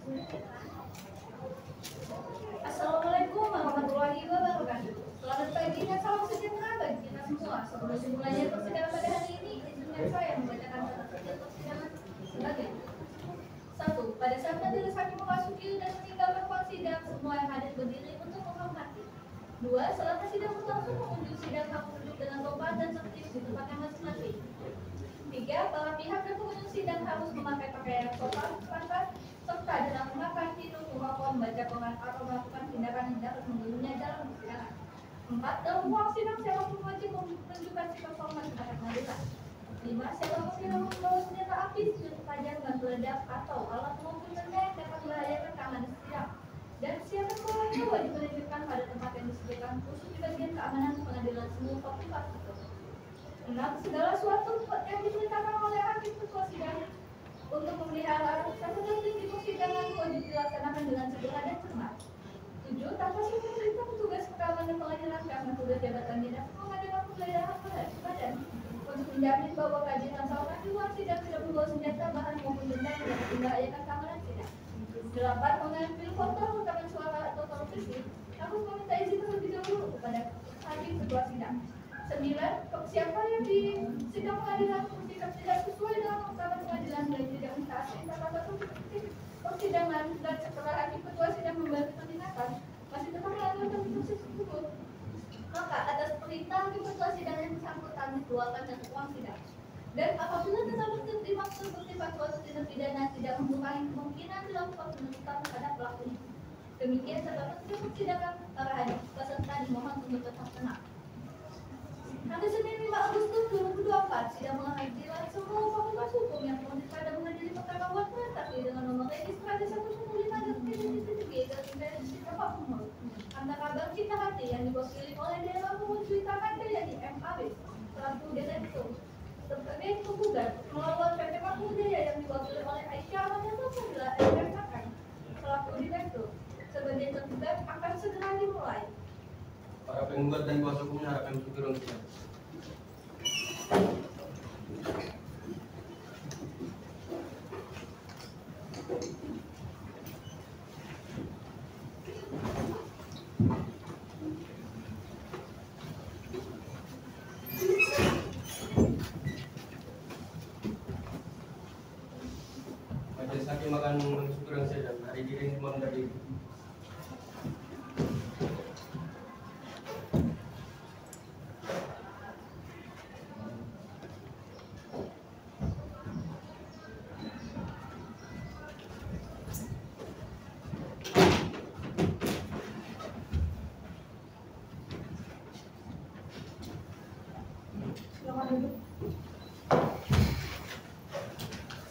Assalamualaikum warahmatullahi wabarakatuh. Selamat pagi dan salam sejahtera bagi kita semua. Sebelum dimulainya persidangan pada hari ini, izinkan saya membacakan tata tertib persidangan sebagai 1. Pada saat majelis hakim memasuki dan meninggalkan ruang sidang, semua yang hadir berdiri untuk menghormati. 2. Selama sidang berlangsung, pengunjung sidang harus duduk dengan sopan dan tertib di tempatnya masing-masing. 3. Para pihak dan pengunjung sidang harus memakai pakaian sopan, pantas, serta dalam makan, minum, merokok, membaca Quran atau melakukan tindakan yang dapat mengganggunya dalam persidangan. 4. Dalam ruang sidang, siapapun wajib menunjukkan sifat hormat kepada pengadilan. 5. Siapapun tidak membawa senjata api, senjata tajam, dan peledak atau alat maupun benda yang dapat membahayakan keamanan sidang. Dan siapapun lainnya wajib menunjukkan pada tempat yang disediakan khusus di bagian keamanan pengadilan semua kopi-kopi tersebut. 6. Segala sesuatu yang diperintahkan oleh hakim ketua sidang untuk memelihara tata tertib di persidangan wajib dilaksanakan dengan segera dan cermat. 7. Tanpa perintah petugas keamanan pengadilan karena tugas jabatan dinas pengadilan pemeliharaan badan untuk menjamin bahwa keadilan seorang di luar sidang tidak membawa senjata, bahan maupun benda yang dapat membahayakan keamanan sidang. 8. Mengambil foto, rekaman suara atau televisi harus meminta izin terlebih dahulu kepada hakim ketua sidang. 9. Siapa yang di sidang pengadilan bersikap tidak sesuai dengan peraturan pengadilan dan tidak mentaati tata tertib persidangan dan setelah hakim ketua sidang membantu penindakan masih tetap melanggar tertib tersebut, maka atas perintah hakim ketua sidang yang bersangkutan dikeluarkan dari ruang sidang. Dan apabila tata tertib dimaksud bersifat suatu tindak pidana tidak membuka kemungkinan dilakukan penuntutan terhadap pelakunya. Demikian tata tertib persidangan para hakim peserta dimohon untuk tetap tenang. Hari Senin 5 Agustus 2024, sidang menghadiri semua fakultas hukum yang terlibat pada menghadiri perkara Wan Prestasi dengan nomor registrasi 115-G-P antara Bank Cita Hati yang diwakili oleh Dewan Penguji Cita Hati yang di MAB selaku direktur sebagai penggugat melawan PT Makmur Jaya yang diwakili oleh Aisyah Amanah Sabila SMKM selaku direktur sebagai tergugat akan segera dimulai. Para penggugat dan kuasa hukumnya harapkan bersyukur untuk majelis hakim akan bersyukur yang saya dan hari ini mohon berdiri.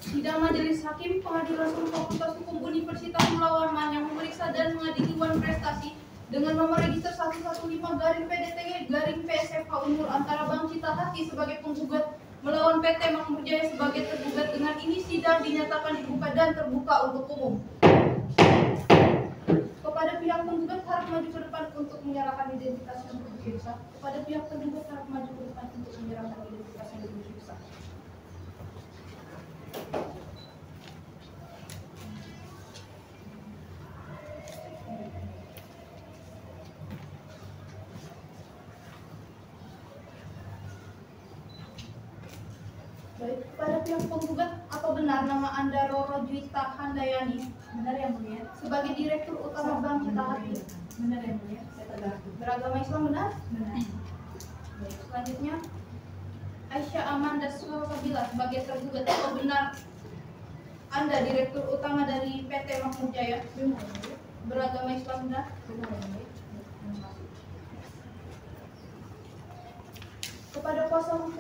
Sidang Majelis Hakim Pengadilan Sumber Fakultas Hukum Universitas Mulawarman yang memeriksa dan mengadili Wan Prestasi dengan nomor register 115-PDTG-PSFH Unmul antara Bank Cita Hati sebagai penggugat melawan PT Makmur Jaya sebagai tergugat. Dengan ini sidang dinyatakan dibuka dan terbuka untuk umum. Kepada pihak penggugat harap maju ke depan untuk menyerahkan identitas yang diperiksa. Kepada pihak tergugat harap maju ke depan untuk menyerahkan identitas yang diperiksa. Baik, kepada pihak penggugat, apa benar nama Anda Roro Juwita Handayani? Benar yang mulia. Sebagai Direktur Utama Bank Cita Hati? Benar yang mulia. Saya tegar. Beragama Islam benar? Benar. Baik, selanjutnya Aisyah Amanda Sabila sebagai tergugat, apa benar Anda Direktur Utama dari PT Makmur Jaya? Benar. Beragama Islam benar? Benar yang mulia. Kepada kuasa hukum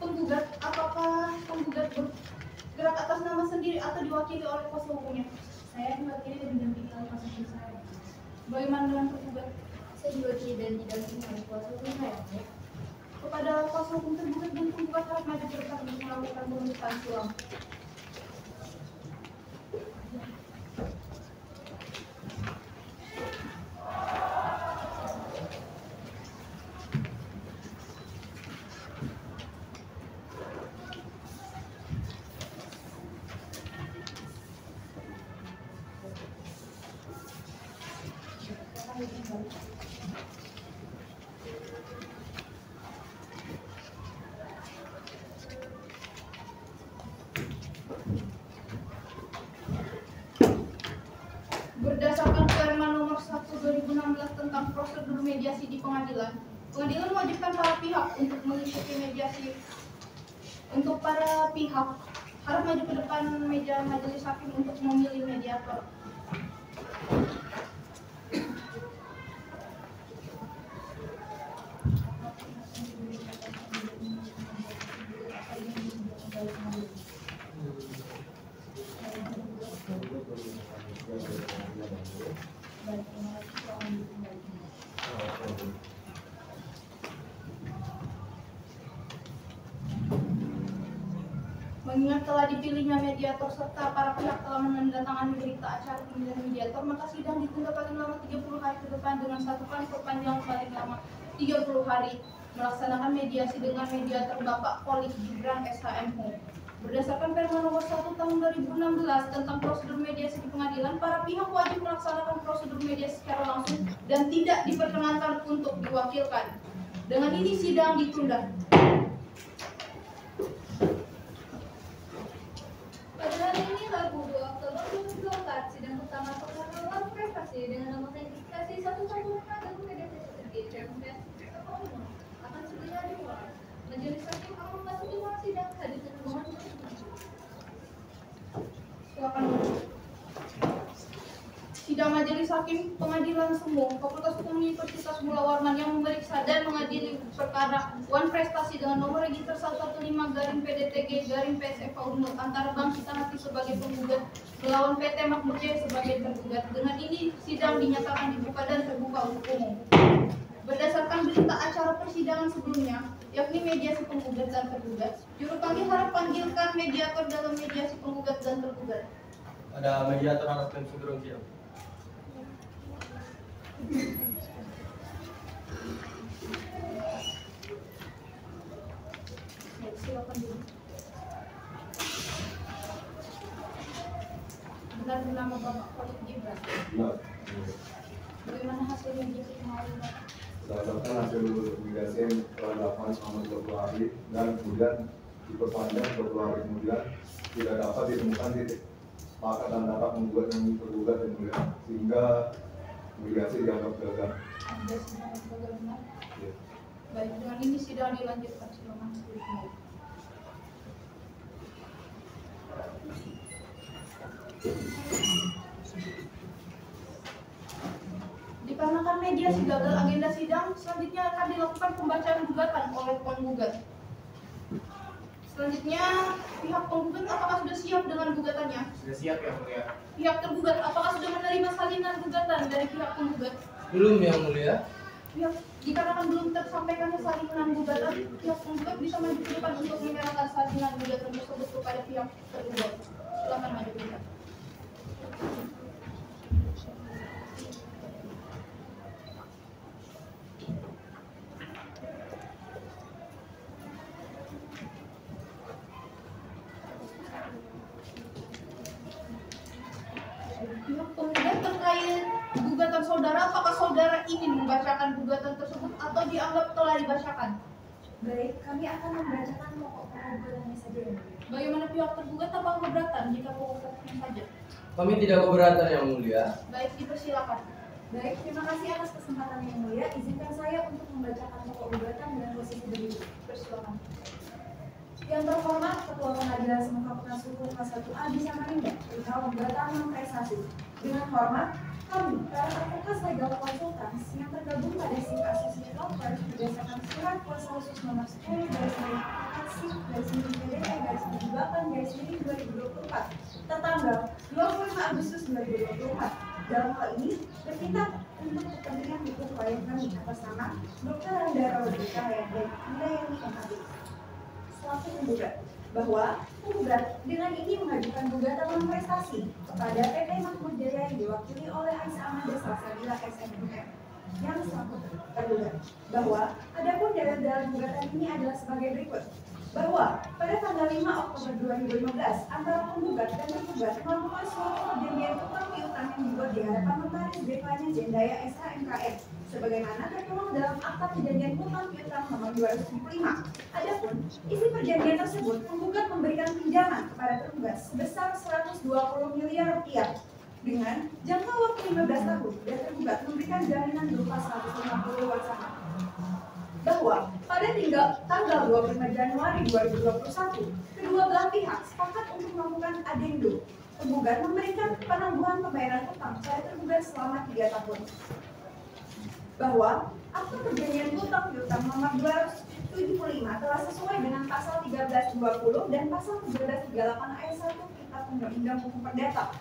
penggugat, apakah penggugat bergerak atas nama sendiri atau diwakili oleh kuasa hukumnya? Saya diwakili dan didampingi oleh kuasa hukum saya. Bagaimana dengan tergugat? Saya diwakili dan didampingi oleh kuasa hukum saya. Kepada kuasa hukum tergugat dan penggugat harap maju ke depan untuk melakukan pemeriksaan ulang. Berdasarkan Permen Nomor 1 2016 tentang prosedur mediasi di pengadilan, pengadilan mewajibkan para pihak untuk mengikuti mediasi. Untuk para pihak harus maju ke depan meja majelis hakim untuk memilih mediator. Mengingat telah dipilihnya mediator serta para pihak telah menandatangani berita acara pemilihan mediator, maka sidang ditunda paling lama 30 hari ke depan dengan satu kali perpanjangan paling lama 30 hari melaksanakan mediasi dengan mediator Bapak Khalid Gibran SHMH. Berdasarkan Permen Nomor 1 Tahun 2016 tentang prosedur mediasi di pengadilan, para pihak wajib melaksanakan prosedur mediasi secara langsung dan tidak diperkenankan untuk diwakilkan. Dengan ini sidang ditunda. Pada hari ini Rabu 2 Oktober 2024, sidang pertama perkara lawan prestasi dengan nomor registrasi 115 dan PDT akan segera dimulai. Majelis hakim akan memasuki ruang sidang hadir dengan mohon. Silakan. Sidang Majelis Hakim Pengadilan Sumbung Fakultas Hukum Universitas Mula Warman yang memeriksa dan mengadili perkara Wan Prestasi dengan nomor register 115-PDTG-PSFA Unmul antara Bank Hitanati sebagai penggugat melawan PT Makmur Jaya sebagai tergugat. Dengan ini sidang dinyatakan dibuka dan terbuka untuk umum. Berdasarkan berita acara persidangan sebelumnya, yakni mediasi penggugat dan tergugat, juru panggil harap panggilkan mediator dalam mediasi penggugat dan tergugat. Ada mediator harap kami segera siap. Silakan dulu. Benar bernama Bapak Khalid Gibran. Benar. Bagaimana hasil mediasi kemarin, Pak? Berdasarkan hasil mediasi telah dilakukan selama 20 hari dan kemudian diperpanjang 20 hari kemudian tidak dapat ditemukan titik kesepakatan antara penggugat dan tergugat yang mulia, sehingga mediasi dianggap gagal. Mediasi dianggap gagal, benar? Ya. Baik, dengan ini sidang dilanjutkan. Silakan. Dikarenakan mediasi gagal, agenda sidang selanjutnya akan dilakukan pembacaan gugatan oleh penggugat. Selanjutnya, pihak penggugat apakah sudah siap dengan gugatannya? Sudah siap ya mulia? Pihak tergugat apakah sudah menerima salinan gugatan dari pihak penggugat? Belum yang mulia. Pihak dikarenakan belum tersampaikannya salinan gugatan, pihak penggugat bisa maju ke depan untuk menyerahkan salinan gugatan tersebut kepada pihak tergugat. Silakan maju ke depan. Pihak penggugat terkait gugatan saudara, apakah saudara ingin membacakan gugatan tersebut atau dianggap telah dibacakan? Baik, kami akan membacakan pokok gugatannya saja ya. Bagaimana pihak tergugat, apakah keberatan jika pokoknya saja? Kami tidak keberatan yang mulia. Baik, dipersilakan. Baik, terima kasih atas kesempatan yang mulia. Izinkan saya untuk membacakan pokok gugatan dengan posisi berdiri. Persilakan. Yang terhormat Ketua Pengadilan Semuka Fakultas Hukum kelas 1A bisa menindak perihal gugatan non-prestasi. Dengan hormat, kami, para advokat legal consultants yang tergabung pada SIP Associate Law Firm berdasarkan surat kuasa khusus nomor 10/PDT/PDT/8/2024 tertanggal 25 Agustus 2024. Dalam hal ini bertindak untuk kepentingan hukum klien kami atas nama Dr. Andara Wadika yang Hindayani MHD selaku penggugat bahwa penggugat dengan ini mengajukan gugatan non-prestasi kepada PT Makmur Jaya yang diwakili oleh Aisyah Amanda Salsabila SMM yang selaku tergugat bahwa adapun dalil-dalil gugatan ini adalah sebagai berikut, bahwa pada tanggal 5 Oktober 2015 antara penggugat dan tergugat melakukan suatu perjanjian utang piutang gugatan yang dibuat di hadapan notaris Devanya Jendaya SH MKM sebagaimana tertuang dalam Akta Perjanjian Hutang Piutang nomor 275. Adapun isi perjanjian tersebut, penggugat memberikan pinjaman kepada tergugat sebesar 120 miliar rupiah dengan jangka waktu 15 tahun dan tergugat memberikan jaminan berupa 150 wacana bahwa pada tanggal 25 Januari 2021 kedua belah pihak sepakat untuk melakukan adendum. Penggugat memberikan penangguhan pembayaran utang kepada tergugat selama 3 tahun. Bahwa Akta Perjanjian Hutang Piutang nomor 275 telah sesuai dengan pasal 1320 dan pasal 1338 ayat 1 Kitab Undang-Undang Hukum Perdata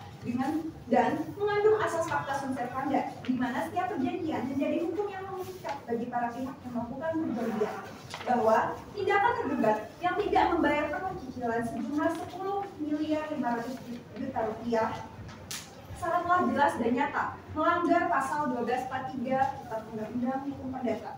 dan mengandung asas fakta sunt servanda, di mana setiap perjanjian menjadi hukum yang mengikat bagi para pihak yang melakukan perjanjian. Bahwa tindakan tergugat yang tidak membayar penuh cicilan sejumlah 10 miliar 500 juta rupiah sangatlah jelas dan nyata melanggar pasal 1243 Kitab Undang-Undang Hukum Perdata.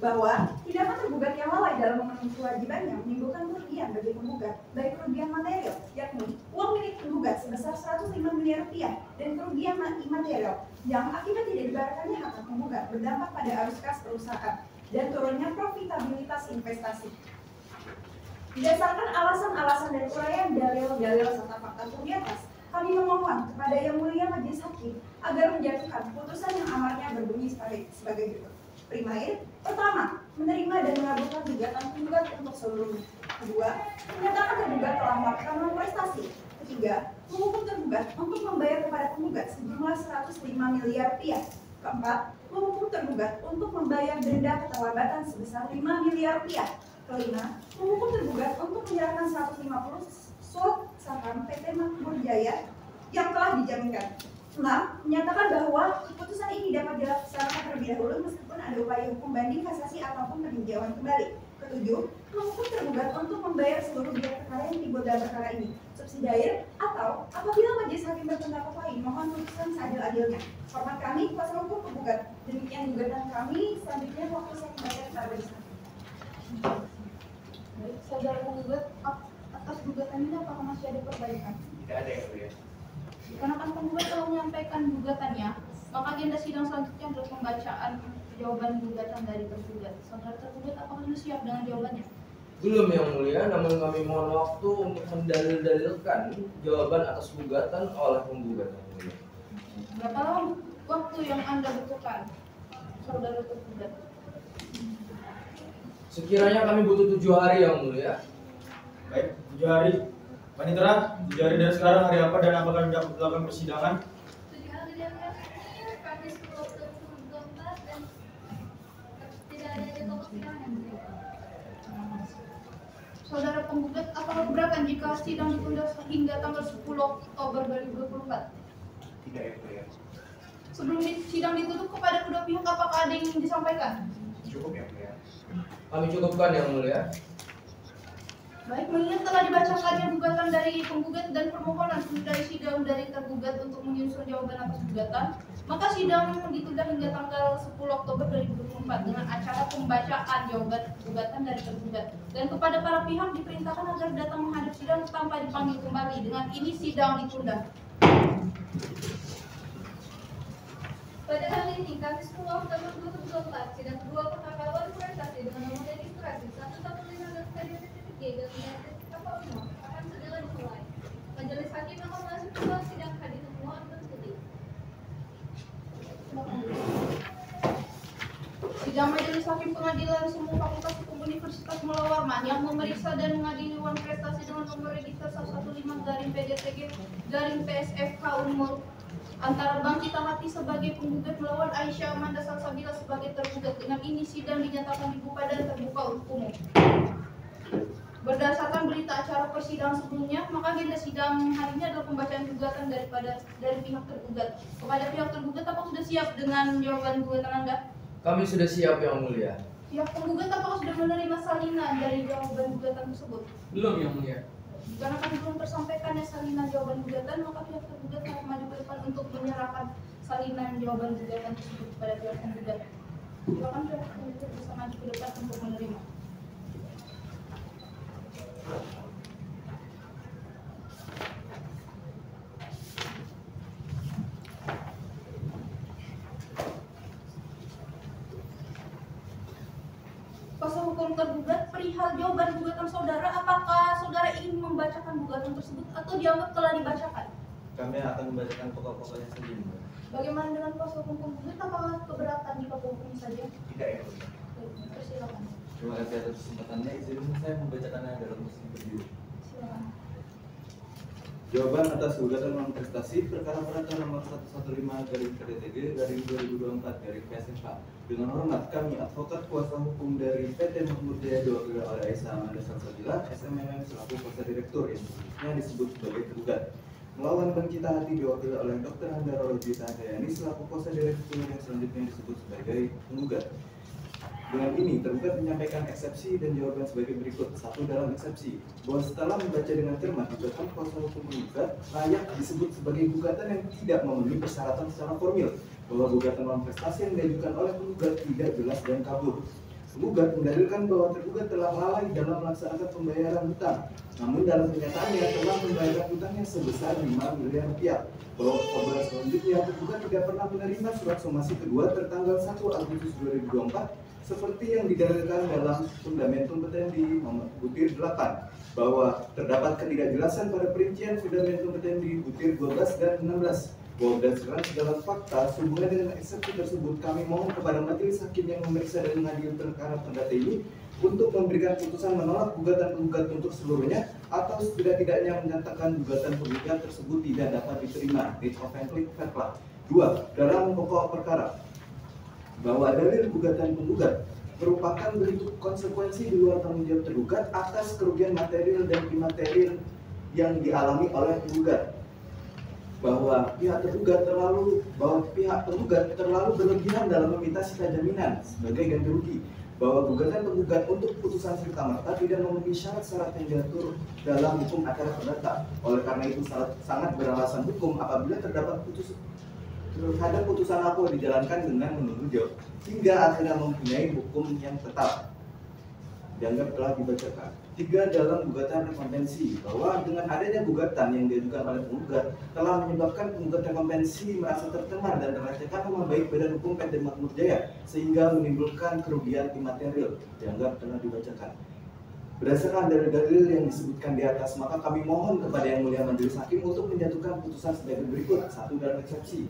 Bahwa tindakan tergugat yang lalai dalam memenuhi kewajibannya menimbulkan kerugian bagi penggugat, baik kerugian material, yakni uang milik penggugat sebesar 105 miliar rupiah, dan kerugian imaterial yang akibat tidak dibayarkannya hak penggugat berdampak pada arus kas perusahaan dan turunnya profitabilitas investasi. Berdasarkan alasan-alasan dan uraian dalil-dalil serta fakta di atas, kami memohon kepada Yang Mulia Majelis Hakim agar menjatuhkan putusan yang amarnya berbunyi sebagai berikut. Primair, pertama, menerima dan mengabulkan gugatan penggugat untuk seluruhnya. Kedua, menyatakan tergugat telah melakukan non-prestasi. Ketiga, menghukum tergugat untuk membayar kepada penggugat sejumlah 105 miliar rupiah. Keempat, menghukum tergugat untuk membayar denda keterlambatan sebesar 5 miliar rupiah. Kelima, menghukum tergugat untuk menyerahkan 150 slot saham PT Makmur Jaya yang telah dijaminkan. 6. Menyatakan bahwa keputusan ini dapat dilaksanakan terlebih dahulu meskipun ada upaya hukum banding, kasasi ataupun peninjauan kembali. Ketujuh, menghukum tergugat untuk membayar seluruh biaya perkara yang timbul dalam perkara ini, subsidiar atau apabila majelis hakim berpendapat lain, mohon putusan seadil-adilnya. Hormat kami, kuasa hukum penggugat. Demikian gugatan kami. Selanjutnya waktu saya kembali kepada majelis hakim. Baik, saudara penggugat, atas gugatan ini apakah masih ada perbaikan? Tidak ada ya, Bu ya. Dikarenakan penggugat telah menyampaikan gugatannya, maka agenda sidang selanjutnya adalah pembacaan jawaban gugatan dari tergugat. Saudara tergugat, apakah sudah siap dengan jawabannya? Belum Yang Mulia, namun kami mohon waktu untuk mendalil-dalilkan jawaban atas gugatan oleh penggugat Yang Mulia. Berapa lama waktu yang Anda butuhkan, saudara tergugat? Sekiranya kami butuh 7 hari Yang Mulia. Baik, 7 hari. Panitera, 7 hari dari sekarang hari apa dan apakah hendak melakukan persidangan? 7 hari dari hari Kamis 10 Oktober 2024 dan tidak ada jadwal persidangan. Saudara penggugat, apakah keberatan jika sidang ditunda hingga tanggal 10 Oktober 2024? Tidak ya, Bu ya. Sebelum sidang ditutup kepada kedua pihak, apakah ada yang ingin disampaikan? Cukup ya, Bu ya. Kami cukupkan Yang Mulia. Baik, mengingat telah dibacakannya gugatan dari penggugat dan permohonan dari sidang dari tergugat untuk menyusun jawaban atas gugatan, maka sidang ditunda hingga tanggal 10 Oktober 2024 dengan acara pembacaan jawaban gugatan dari tergugat. Dan kepada para pihak diperintahkan agar datang menghadap sidang tanpa dipanggil kembali. Dengan ini sidang ditunda. Pada hari ini, Kamis 10 Oktober 2024, sidang kedua perkara lawan prestasi dengan nomor registrasi 115 dan kapal umum akan segera dimulai. Majelis Hakim akan masuk ke ruang sidang hadir semua bersedia. Sidang Majelis Hakim Pengadilan Sumum Fakultas Hukum Universitas Mula Warman yang memeriksa dan mengadili Dewan Prestasi dengan nomor register 115-PDTG-PSFK umur antara Bangkita Hati sebagai penggugat melawan Aisyah Amanda Salsabila sebagai tergugat. Dengan ini sidang dinyatakan dibuka dan terbuka untuk umum. Berdasarkan berita acara persidangan sebelumnya, maka agenda sidang hari ini adalah pembacaan gugatan dari pihak tergugat. Kepada pihak tergugat, apakah sudah siap dengan jawaban gugatan Anda? Kami sudah siap Yang Mulia. Pihak penggugat apakah sudah menerima salinan dari jawaban gugatan tersebut? Belum Yang Mulia. Karena kan belum tersampaikannya salinan jawaban gugatan, maka pihak tergugat akan maju ke depan untuk menyerahkan salinan jawaban gugatan tersebut kepada pihak penggugat. Silakan pihak penggugat bisa maju ke depan untuk menerima. pemohon tergugat perihal jawaban gugatan saudara. Apakah saudara ingin membacakan gugatan tersebut atau dianggap telah dibacakan? Kami akan membacakan pokok-pokoknya sendiri. Bagaimana dengan kuasa hukum penggugat? Apakah keberatan jika hukum saja? Tidak ya. Persilakan. Terima kasih atas kesempatannya. Izinkan saya membacakannya dalam posisi berdiri. Silakan. Jawaban atas gugatan non-prestasi perkara perdata nomor 115/PDTG/2024/PSFA. Dengan hormat kami advokat kuasa hukum dari PT Mahmud Jaya diwakili oleh Aisyah Amanda Salsabila SMMM selaku kuasa direktur yang sebelumnya disebut sebagai tergugat. Melawan Bank Cita Hati diwakili oleh Dr. Handara Rojita Dayani selaku kuasa direktur yang selanjutnya disebut sebagai penggugat. Dengan ini, tergugat menyampaikan eksepsi dan jawaban sebagai berikut. Satu, dalam eksepsi, bahwa setelah membaca dengan cermat gugatan kuasa hukum penggugat layak disebut sebagai gugatan yang tidak memenuhi persyaratan secara formil, bahwa gugatan non-prestasi yang diajukan oleh penggugat tidak jelas dan kabur. Penggugat mendalilkan bahwa tergugat telah lalai dalam melaksanakan pembayaran hutang, namun dalam kenyataannya telah membayarkan hutangnya sebesar 5 miliar rupiah. Bahwa pembayaran selanjutnya tergugat tidak pernah menerima surat somasi kedua tertanggal 1 Agustus 2024 seperti yang didalilkan dalam fundamentum petendi nomor butir 8, bahwa terdapat ketidakjelasan pada perincian fundamentum petendi butir 12 dan 16. Bahwa berdasarkan segala fakta sehubungan dengan eksepsi tersebut, kami mohon kepada majelis hakim yang memeriksa dan mengadili perkara perdata ini untuk memberikan putusan menolak gugatan penggugat untuk seluruhnya atau setidak-tidaknya menyatakan gugatan penggugat tersebut tidak dapat diterima. Writ of conflict fair. 2. Dalam pokok perkara, bahwa dalil gugatan penggugat merupakan bentuk konsekuensi di luar tanggung jawab tergugat atas kerugian material dan imaterial yang dialami oleh penggugat. Bahwa pihak penggugat terlalu berlebihan dalam meminta sita jaminan sebagai ganti rugi. Bahwa gugatan penggugat untuk putusan serta-merta tidak memenuhi syarat-syarat yang diatur dalam hukum acara perdata. Oleh karena itu sangat beralasan hukum apabila terdapat terhadap putusan aku dijalankan dengan menunggu jawab hingga akhirnya mempunyai hukum yang tetap dianggap telah dibacakan. 3. Dalam gugatan rekompensi, bahwa dengan adanya gugatan yang diajukan oleh penggugat telah menyebabkan penggugat rekompensi merasa tercemar dan terlecehkan nama baik badan hukum PT Makmur Jaya sehingga menimbulkan kerugian imaterial, dianggap telah dibacakan. Berdasarkan dari dalil yang disebutkan di atas, maka kami mohon kepada Yang Mulia Majelis Hakim untuk menjatuhkan putusan sebagai berikut. 1. Dalam eksepsi,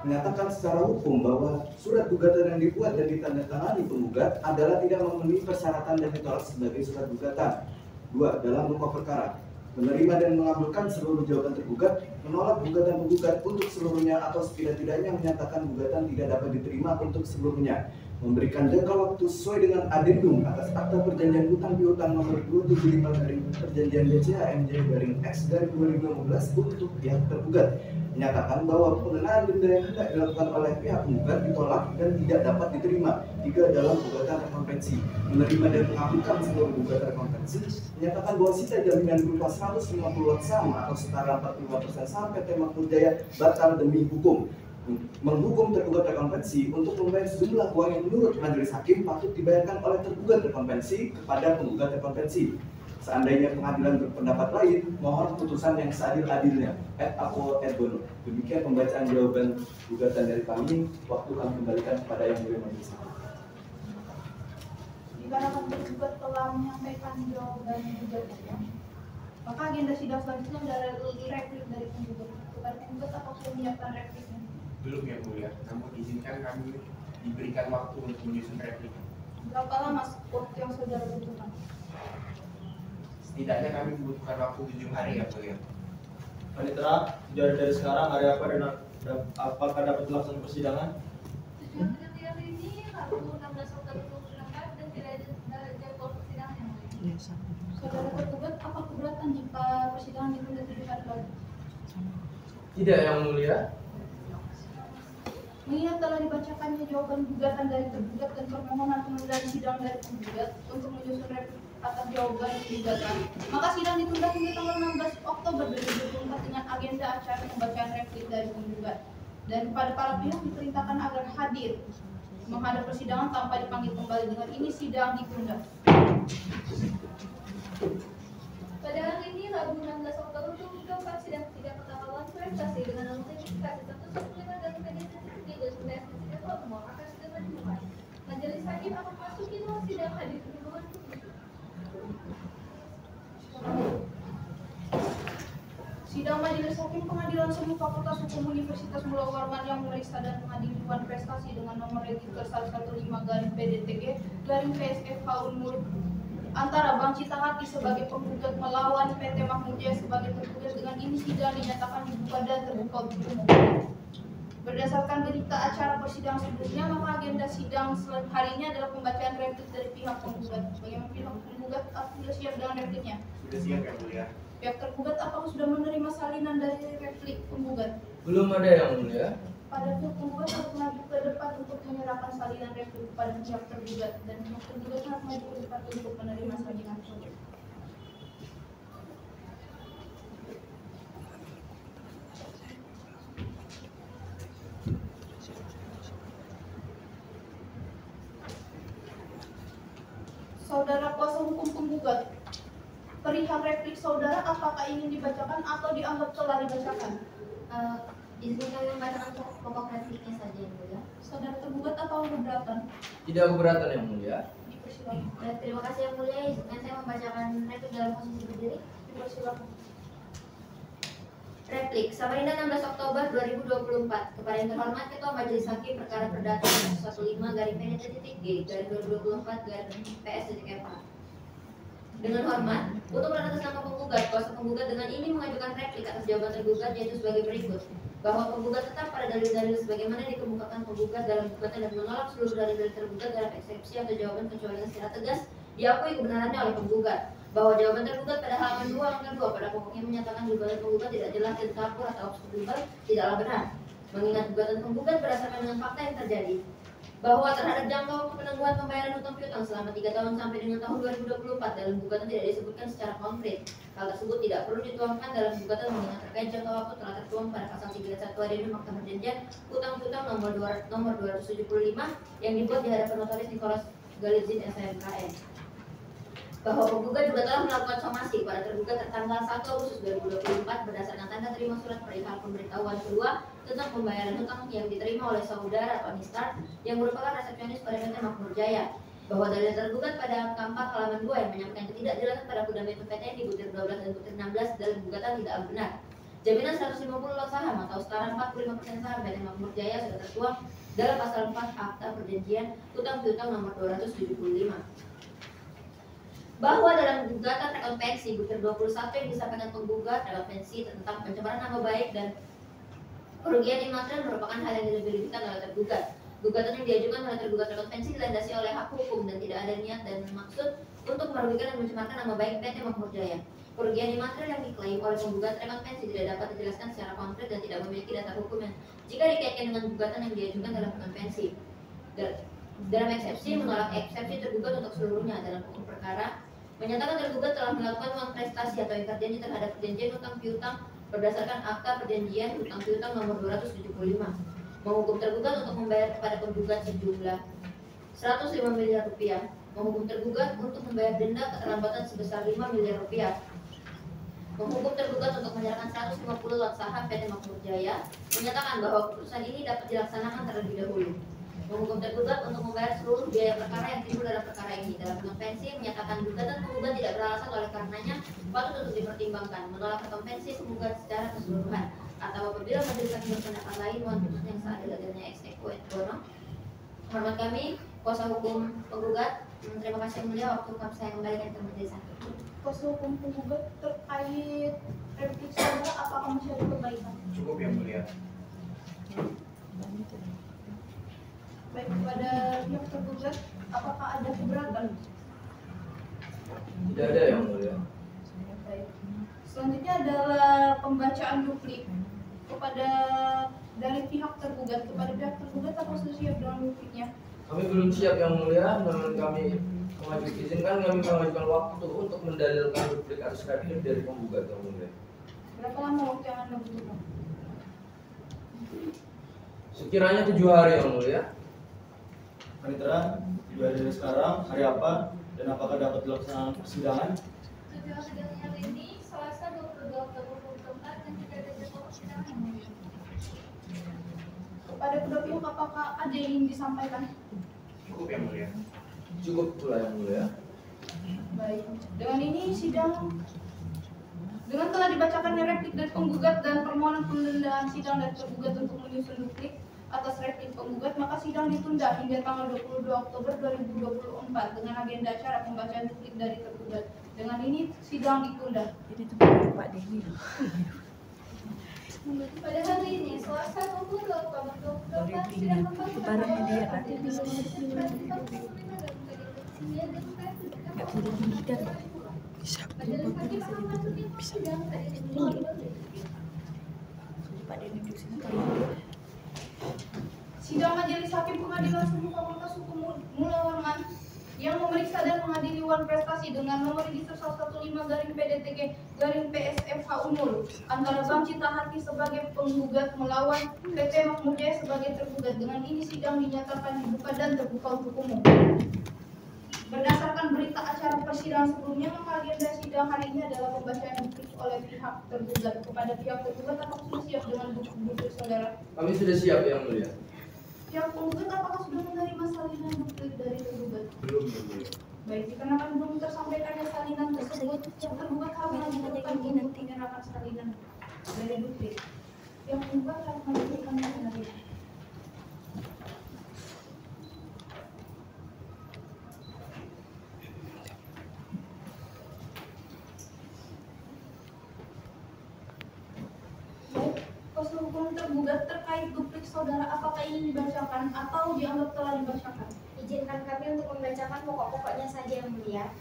menyatakan secara hukum bahwa surat gugatan yang dibuat dan ditandatangani penggugat adalah tidak memenuhi persyaratan dan ditolak sebagai surat gugatan. 2. Dalam pokok perkara, menerima dan mengabulkan seluruh jawaban tergugat, menolak gugatan penggugat untuk seluruhnya atau setidak-tidaknya menyatakan gugatan tidak dapat diterima untuk seluruhnya. Memberikan jangka waktu sesuai dengan adendum atas akta perjanjian hutang piutang nomor 275 dari perjanjian BCA-MJ/X dari 2015 untuk pihak tergugat. Menyatakan bahwa pengenaan denda yang hendak dilakukan oleh pihak penggugat ditolak dan tidak dapat diterima. 3. Dalam gugatan rekompensi, menerima dan mengabulkan seluruh gugatan rekompensi, menyatakan bahwa sisa jaminan berupa 150 lot saham atau setara 45% saham PT Makmur Jaya batal demi hukum. Menghukum tergugat rekompensi untuk membayar sejumlah uang yang menurut majelis hakim patut dibayarkan oleh tergugat rekompensi kepada penggugat rekompensi. Seandainya pengadilan berpendapat lain, mohon putusan yang seadil-adilnya. Et apo et bono. Demikian pembacaan jawaban gugatan dari kami. Waktu kami kembalikan kepada Yang Mulia Majelis Hakim. Dikarenakan tergugat telah menyampaikan jawaban gugatnya, maka agenda sidang selanjutnya adalah replik dari penggugat. Kepada penggugat, apakah sudah menyiapkan repliknya? Belum Yang Mulia, namun izinkan kami diberikan waktu untuk menyusun replik. Berapa lama waktu yang saudara butuhkan? Setidaknya kami membutuhkan waktu 7 hari ya Mulia. Panitera, sejauh dari sekarang hari apa dan apakah dapat dilaksanakan persidangan? Tujuan pengertian ini Rabu 16 Oktober 2024 dan tidak ada jadwal persidangan yang lain. Saudara tergugat, apa keberatan jika persidangan ditunda 7 hari lagi? Tidak, Yang Mulia. Mengingat telah dibacakannya jawaban gugatan dari tergugat dan permohonan penundaan sidang dari penggugat untuk menyusun replik atas jawaban gugatan, maka sidang ditunda hingga tanggal 16 Oktober 2024 dengan agenda acara pembacaan replik dari penggugat. Dan kepada para pihak diperintahkan agar hadir menghadap persidangan tanpa dipanggil kembali. Dengan ini sidang ditunda. Pada hari ini Rabu 16 Oktober 2024 sidang ketiga perkara prestasi dengan nomor sertifikasi 115 dan PDT dan PSDC nomor akan segera dimulai. Majelis hakim akan masuki ruang sidang hadir pemohon Sidang Majelis Hakim Pengadilan Semu Fakultas Hukum Universitas Mula Warman yang memeriksa dan mengadili Dewan Prestasi dengan nomor register 115-PDTG-PSF Unmul antara Bank Citahati sebagai penggugat melawan PT Makmur Jaya sebagai tergugat. Dengan ini sidang dinyatakan dibuka dan terbuka untuk umum. Berdasarkan berita acara persidangan sebelumnya, maka agenda sidang hari ini adalah pembacaan replik dari pihak penggugat. Bagaimana pihak penggugat sudah siap dengan repliknya? Sudah siap yang mulia. Pihak tergugat apakah sudah menerima salinan dari replik penggugat? Belum ada yang mulia. Pada pihak penggugat harus maju ke depan untuk menyerahkan salinan replik kepada pihak tergugat, dan pihak tergugat harus maju ke depan untuk menerima salinan tersebut. Saudara kuasa hukum penggugat, perihal replik saudara apakah ingin dibacakan atau dianggap telah dibacakan? Izinkan membacakan pokok repliknya saja yang mulia. Saudara tergugat atau keberatan? Tidak keberatan yang mulia. Dipersilakan. Terima kasih yang mulia. Izinkan saya membacakan replik dalam posisi berdiri. Dipersilakan. Replik Samarinda 16 Oktober 2024. Kepada yang terhormat Ketua Majelis Hakim Perkara Perdata 15-PDT-G-2024-PS-FA. Dengan hormat, untuk atas nama penggugat, kuasa penggugat dengan ini mengajukan replik atas jawaban tergugat, yaitu sebagai berikut: bahwa penggugat tetap pada dalil-dalil sebagaimana dikemukakan penggugat dalam gugatan dan menolak seluruh dalil-dalil tergugat dalam eksepsi atau jawaban kecuali yang secara tegas diakui kebenarannya oleh penggugat. Bahwa jawaban tergugat pada halaman 2 angka 2 pada pokoknya menyatakan gugatan penggugat tidak jelas dan campur atau obskuribel tidaklah benar, mengingat gugatan penggugat berdasarkan dengan fakta yang terjadi. Bahwa terhadap jangka waktu penangguhan pembayaran hutang piutang selama 3 tahun sampai dengan tahun 2024 dalam gugatan tidak disebutkan secara konkret. Hal tersebut tidak perlu dituangkan dalam gugatan mengingat terkait jangka waktu telah tertuang pada pasal 31 Adendum Akta Perjanjian Hutang Piutang nomor 275 yang dibuat di hadapan notaris Nicholas Galitzin SMKN. Bahwa penggugat juga telah melakukan somasi pada tergugat tertanggal 1 Agustus 2024 berdasarkan tanda terima surat perihal pemberitahuan kedua tentang pembayaran hutang yang diterima oleh saudara Tony Stark yang merupakan resepsionis pada PT Makmur Jaya. Bahwa dalil tergugat pada angka 4 halaman 2 yang menyampaikan ketidakjelasan pada fundamentum PTN di butir 12 dan butir 16 dalam gugatan tidaklah benar. Jaminan 150 lot saham atau setara 45% saham PT Makmur Jaya sudah tertuang dalam pasal 4 Akta Perjanjian Hutang Piutang nomor 275. Bahwa dalam gugatan rekon pensi butir 21 yang disampaikan penggugat rekon pensi tentang pencemaran nama baik dan kerugian imaterial merupakan hal yang dilebih-lebihkan oleh tergugat. Gugatan yang diajukan oleh tergugat rekon pensi dilandasi oleh hak hukum dan tidak ada niat dan maksud untuk merugikan dan mencemarkan nama baik PT Makmur Jaya. Kerugian imaterial yang diklaim oleh penggugat rekon pensi tidak dapat dijelaskan secara konkret dan tidak memiliki dasar hukum yang jika dikaitkan dengan gugatan yang diajukan dalam rekon pensi. Dalam eksepsi menolak eksepsi tergugat untuk seluruhnya dalam pokok perkara menyatakan tergugat telah melakukan uang prestasi atau ingkar janji terhadap perjanjian hutang piutang berdasarkan Akta Perjanjian Hutang Piutang nomor 275. Menghukum tergugat untuk membayar kepada penggugat sejumlah 105 miliar rupiah. Menghukum tergugat untuk membayar denda keterlambatan sebesar 5 miliar rupiah. Menghukum tergugat untuk menyerahkan 150 lot saham PT Makmur Jaya. Menyatakan bahwa keputusan ini dapat dilaksanakan terlebih dahulu. Menghukum tergugat untuk membayar seluruh biaya perkara yang timbul dalam perkara ini. Dalam konvensi menyatakan gugatan penggugat tidak beralasan oleh karenanya patut untuk dipertimbangkan, menolak konvensi penggugat secara keseluruhan, atau apabila majelis hakim berpendapat lain mohon putusan yang seadil-adilnya ex equo et bono. Hormat kami, kuasa hukum penggugat. Terima kasih yang mulia, waktu kami saya kembalikan ke majelis hakim. Kuasa hukum penggugat terkait replik saudara apakah masih ada perbaikan? Cukup yang mulia. Baik, kepada pihak tergugat apakah ada keberatan? Tidak ada yang mulia. Baik. Selanjutnya adalah pembacaan duplik kepada dari pihak tergugat. Kepada pihak tergugat apa sudah siap dengan dupliknya? Kami belum siap yang mulia, namun kami izinkan kami mengajukan waktu untuk mendalilkan duplik atas replik dari penggugat yang mulia. Berapa lama waktu yang Anda butuhkan? Sekiranya 7 hari yang mulia. Panitera, 2 hari dari sekarang, hari apa dan apakah dapat dilaksanakan persidangan? Tujuan sidang hari ini Selasa 22 Oktober 2024 dan tidak ada jadwal persidangan yang mulia. Kepada kedua pihak apakah ada yang ingin disampaikan? Cukup yang mulia. Cukup pula yang mulia. Baik. Dengan ini sidang Dengan telah dibacakannya replik dari penggugat dan permohonan penundaan sidang dari tergugat untuk menyusun duplik atas replik penggugat, maka sidang ditunda hingga tanggal 22 Oktober 2024 dengan agenda acara pembacaan duplik dari tergugat. Dengan ini sidang ditunda. Jadi itu Pak Dewi. Pada hari ini, Selasa 22 Oktober 2024, sidang kembali Barangnya dia nanti bisa Tidak nggak bisa ditinggikan. Bisa. Bisa. Pak Dewi duduk sini kali ini. Sidang Majelis Hakim Pengadilan Sumber Fakultas Hukum Mulawarman yang memeriksa dan mengadili Wan Prestasi dengan nomor register 115-PDTG-PSFH Unmul antara Bank Citahati sebagai penggugat melawan PT Makmur Jaya sebagai tergugat. Dengan ini sidang dinyatakan dibuka dan terbuka untuk umum. Berdasarkan berita acara persidangan sebelumnya, maka agenda sidang hari ini adalah pembacaan duplik oleh pihak tergugat kepada pihak tergugat. Apakah sudah siap dengan duplik saudara? Kami sudah siap, Yang Mulia. Pihak penggugat apakah sudah menerima salinan duplik dari tergugat? Belum, Yang Mulia. Baik, dikarenakan belum tersampaikannya salinan tersebut, pihak tergugat harus mengajukan untuk menyerahkan salinan dari duplik. Pihak penggugat harus mengajukan lagi. Kuasa hukum tergugat terkait duplik saudara, apakah ini dibacakan atau dianggap telah dibacakan? Izinkan kami untuk membacakan pokok-pokoknya saja, Yang Mulia.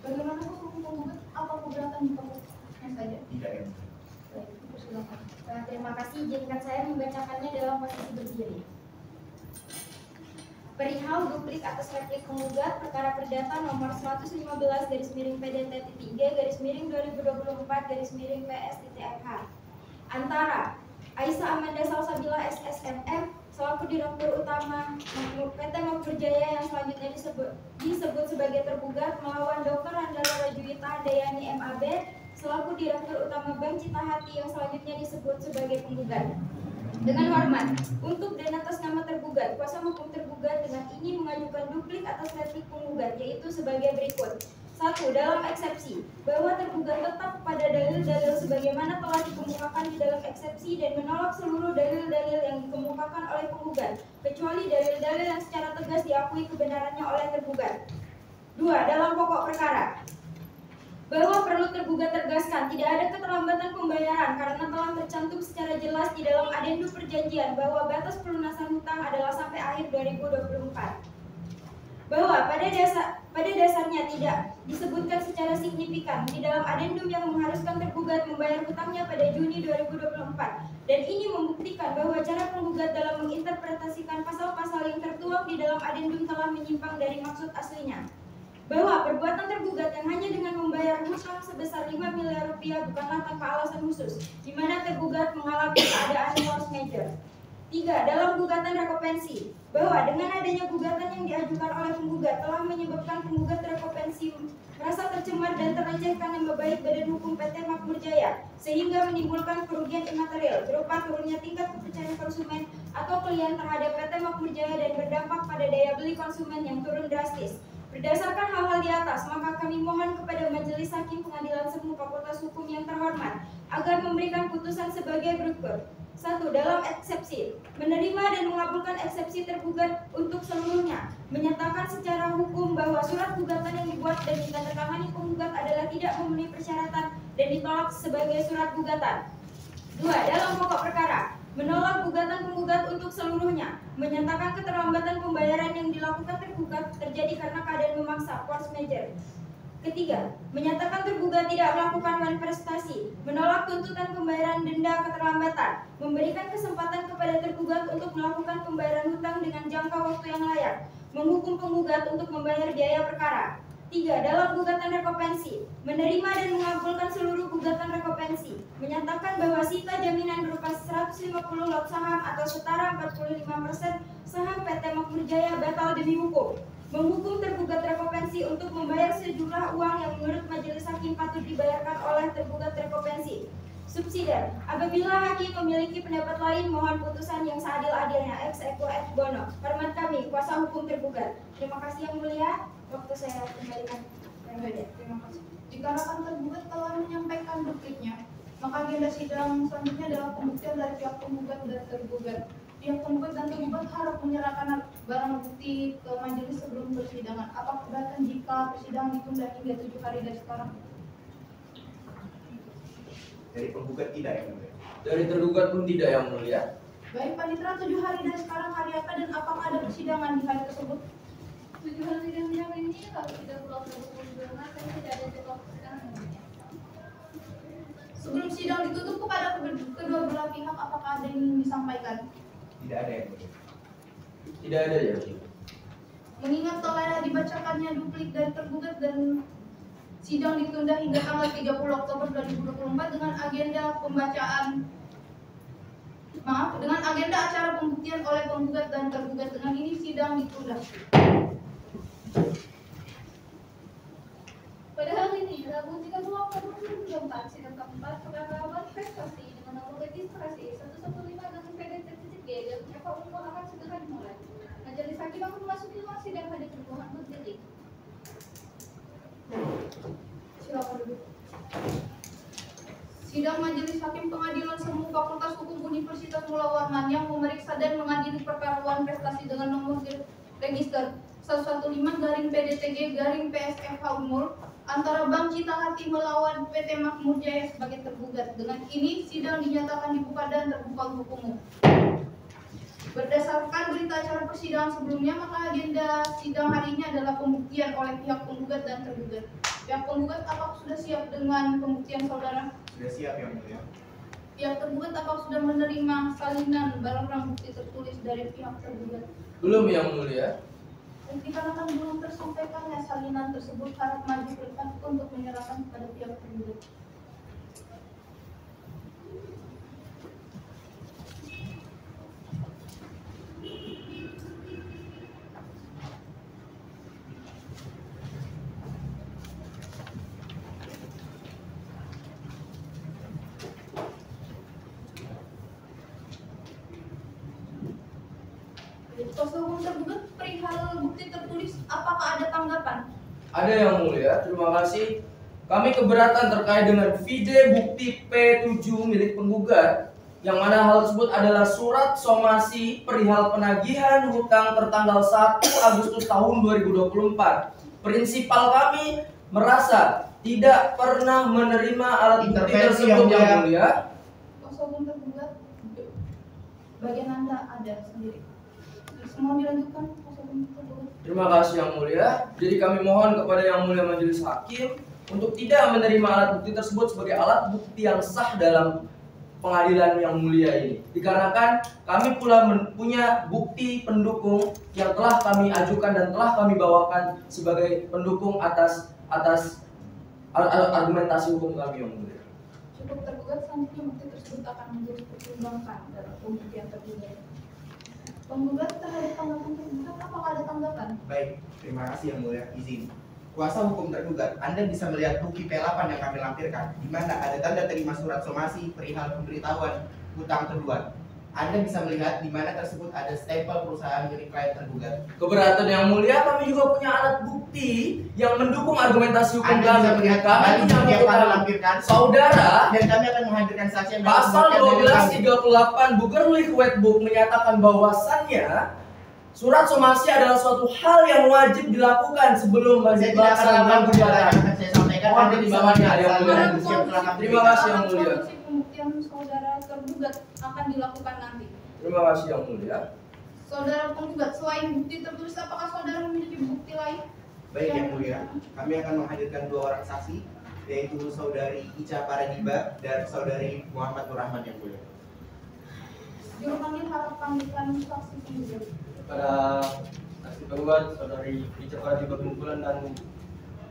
Bagaimana kuasa hukum tergugat? Apa keberatan di pokoknya saja? Tidak, Yang Mulia. Baik, silakan. Terima kasih, izinkan saya membacakannya dalam posisi berdiri. Perihal duplik atas replik penggugat perkara perdata nomor 115/2023/2024/PS.FH antara Aisyah Amanda Salsabila SSMM selaku Direktur Utama PT Makmur Jaya yang selanjutnya disebut sebagai tergugat melawan Dr. Handala Rajuwita Handayani MAB selaku Direktur Utama Bank Citahati yang selanjutnya disebut sebagai penggugat. Dengan hormat, untuk dan atas nama tergugat, kuasa hukum tergugat dengan ini mengajukan duplik atas replik penggugat, yaitu sebagai berikut. 1. Dalam eksepsi, bahwa tergugat tetap pada dalil-dalil sebagaimana telah dikemukakan di dalam eksepsi dan menolak seluruh dalil-dalil yang dikemukakan oleh penggugat, kecuali dalil-dalil yang secara tegas diakui kebenarannya oleh tergugat. 2. Dalam pokok perkara, bahwa perlu tergugat tegaskan tidak ada keterlambatan pembayaran karena telah tercantum secara jelas di dalam adendum perjanjian bahwa batas pelunasan hutang adalah sampai akhir 2024. Bahwa pada dasarnya tidak disebutkan secara signifikan di dalam adendum yang mengharuskan tergugat membayar hutangnya pada Juni 2024 dan ini membuktikan bahwa cara penggugat dalam menginterpretasikan pasal-pasal yang tertuang di dalam adendum telah menyimpang dari maksud aslinya. Bahwa perbuatan tergugat yang hanya dengan membayar hutang sebesar 5 miliar rupiah bukanlah tanpa alasan khusus, di mana tergugat mengalami keadaan force majeure. 3. Dalam gugatan rekopensi, bahwa dengan adanya gugatan yang diajukan oleh penggugat telah menyebabkan penggugat rekopensi merasa tercemar dan terlecehkan nama baik badan hukum PT Makmur Jaya, sehingga menimbulkan kerugian imaterial berupa turunnya tingkat kepercayaan konsumen atau klien terhadap PT Makmur Jaya dan berdampak pada daya beli konsumen yang turun drastis. Berdasarkan hal-hal di atas, maka kami mohon kepada Majelis Hakim Pengadilan Semu Fakultas Hukum yang terhormat agar memberikan putusan sebagai berikut. 1. Dalam eksepsi, menerima dan mengabulkan eksepsi tergugat untuk seluruhnya, menyatakan secara hukum bahwa surat gugatan yang dibuat dan ditandatangani penggugat adalah tidak memenuhi persyaratan dan ditolak sebagai surat gugatan. 2. Dalam pokok perkara, menolak gugatan penggugat untuk seluruhnya, menyatakan keterlambatan pembayaran yang dilakukan tergugat terjadi karena keadaan memaksa force majeure. Ketiga, menyatakan tergugat tidak melakukan manifestasi, menolak tuntutan pembayaran denda keterlambatan, memberikan kesempatan kepada tergugat untuk melakukan pembayaran hutang dengan jangka waktu yang layak, menghukum penggugat untuk membayar biaya perkara. 3. Dalam gugatan rekopensi, menerima dan mengabulkan seluruh gugatan rekopensi, menyatakan bahwa sita jaminan berupa 150 lot saham atau setara 45% saham PT Makmur Jaya batal demi hukum, menghukum tergugat rekopensi untuk membayar sejumlah uang yang menurut Majelis Hakim patut dibayarkan oleh tergugat rekopensi. Subsidiar, apabila hakim memiliki pendapat lain, mohon putusan yang seadil-adilnya ex equo et bono. Hormat kami, kuasa hukum tergugat. Terima kasih Yang Mulia. Waktu saya kembalikan. Terima kasih. Dikarenakan tergugat telah menyampaikan dupliknya, maka agenda sidang selanjutnya adalah pembuktian dari pihak penggugat dan tergugat. Pihak penggugat dan tergugat harap menyerahkan barang bukti ke majelis sebelum persidangan. Apa keberatan jika persidangan ditunda hingga 7 hari dari sekarang? Dari penggugat tidak ya mulia. Dari tergugat pun tidak yang mulia. Baik Panitera, 7 hari dari sekarang hari apa dan apakah ada persidangan di hari tersebut? 7 hari dan jam ini kalau tidak pulau tersebut kan tidak ada jadwal persidangan namanya. Sebelum sidang ditutup kepada kedua belah pihak, apakah ada yang ingin disampaikan? Tidak ada yang mulia. Tidak ada ya. Mengingat telah dibacakannya duplik dari tergugat dan sidang ditunda hingga tanggal 30 Oktober 2024 dengan agenda acara pembuktian oleh penggugat dan tergugat. Dengan ini sidang ditunda. Pada hari ini, Rabu 30 Oktober 2024, sidang keempat perkara investasi dengan nomor registrasi 115 dengan PDT-G dan Eva Unggul akan segera dimulai. Majelis Hakim akan memasuki ruang sidang pada kebutuhan berdiri. Silakan duduk. Sidang Majelis Hakim Pengadilan Semu Fakultas Hukum Universitas Mula Warman yang memeriksa dan mengadili perkara investasi dengan nomor register 115-PDTG-PSFH Unmul antara Bank Cita Hati melawan PT Makmur Jaya sebagai tergugat. Dengan ini sidang dinyatakan dibuka dan terbuka untuk umum. Berdasarkan berita acara persidangan sebelumnya, maka agenda sidang hari ini adalah pembuktian oleh pihak penggugat dan tergugat. Pihak penggugat apakah sudah siap dengan pembuktian saudara? Sudah siap yang mulia. Pihak tergugat apakah sudah menerima salinan barang bukti tertulis dari pihak tergugat? Belum yang mulia. Dikarenakan belum tersampaikannya salinan tersebut, harap maju ke depan untuk menyerahkan kepada pihak tergugat. Kuasa hukum tergugat perihal bukti tertulis, apakah ada tanggapan? Ada yang mulia, terima kasih. Kami keberatan terkait dengan vide bukti P7 milik penggugat, yang mana hal tersebut adalah surat somasi perihal penagihan hutang tertanggal 1 Agustus tahun 2024. Prinsipal kami merasa tidak pernah menerima alat bukti tersebut yang mulia. Kuasa hukum tergugat, bagian Anda ada sendiri. Semua dilanjutkan, kuasa hukum tergugat. Terima kasih yang mulia. Jadi kami mohon kepada yang mulia majelis hakim untuk tidak menerima alat bukti tersebut sebagai alat bukti yang sah dalam pengadilan yang mulia ini. Dikarenakan kami pula punya bukti pendukung yang telah kami ajukan dan telah kami bawakan sebagai pendukung atas argumentasi hukum kami yang mulia. Cukup tergugat, selanjutnya bukti tersebut akan menjadi pertimbangkan dalam pembuktian tergugat. Penggugat terhadap tanggapan tergugat, apakah ada tanggapan? Baik, terima kasih yang mulia. Izin. Kuasa hukum tergugat, Anda bisa melihat bukti P8 yang kami lampirkan, di mana ada tanda terima surat somasi perihal pemberitahuan hutang tergugat. Anda bisa melihat di mana tersebut ada stempel perusahaan milik klien tergugat. Keberatan yang mulia, kami juga punya alat bukti yang mendukung argumentasi hukum Anda bisa melihat kami punya bukti yang kami lampirkan, saudara. dan kami akan menghadirkan saksi yang Pasal 1238 Bugerlich Wetbook menyatakan bahwasannya surat somasi adalah suatu hal yang wajib dilakukan sebelum melaksanakan gugatan. Saya sampaikan, Mohon Anda bisa pertimbangannya, melihat yang mulia. bukti yang telah kami Terima kasih yang mulia. Kondisi pembuktian saudara tergugat akan dilakukan nanti. Terima kasih yang mulia. Saudara penggugat, selain bukti tertulis, apakah saudara memiliki bukti lain? Baik yang mulia, kami akan menghadirkan 2 orang saksi, yaitu saudari Ica Paradiba dan saudari Muhammad Nur Rahman yang mulia. Juru panggil harap panggilkan saksi penggugat. Pada saksi penggugat, saudari Ica Paradiba bin Bulan dan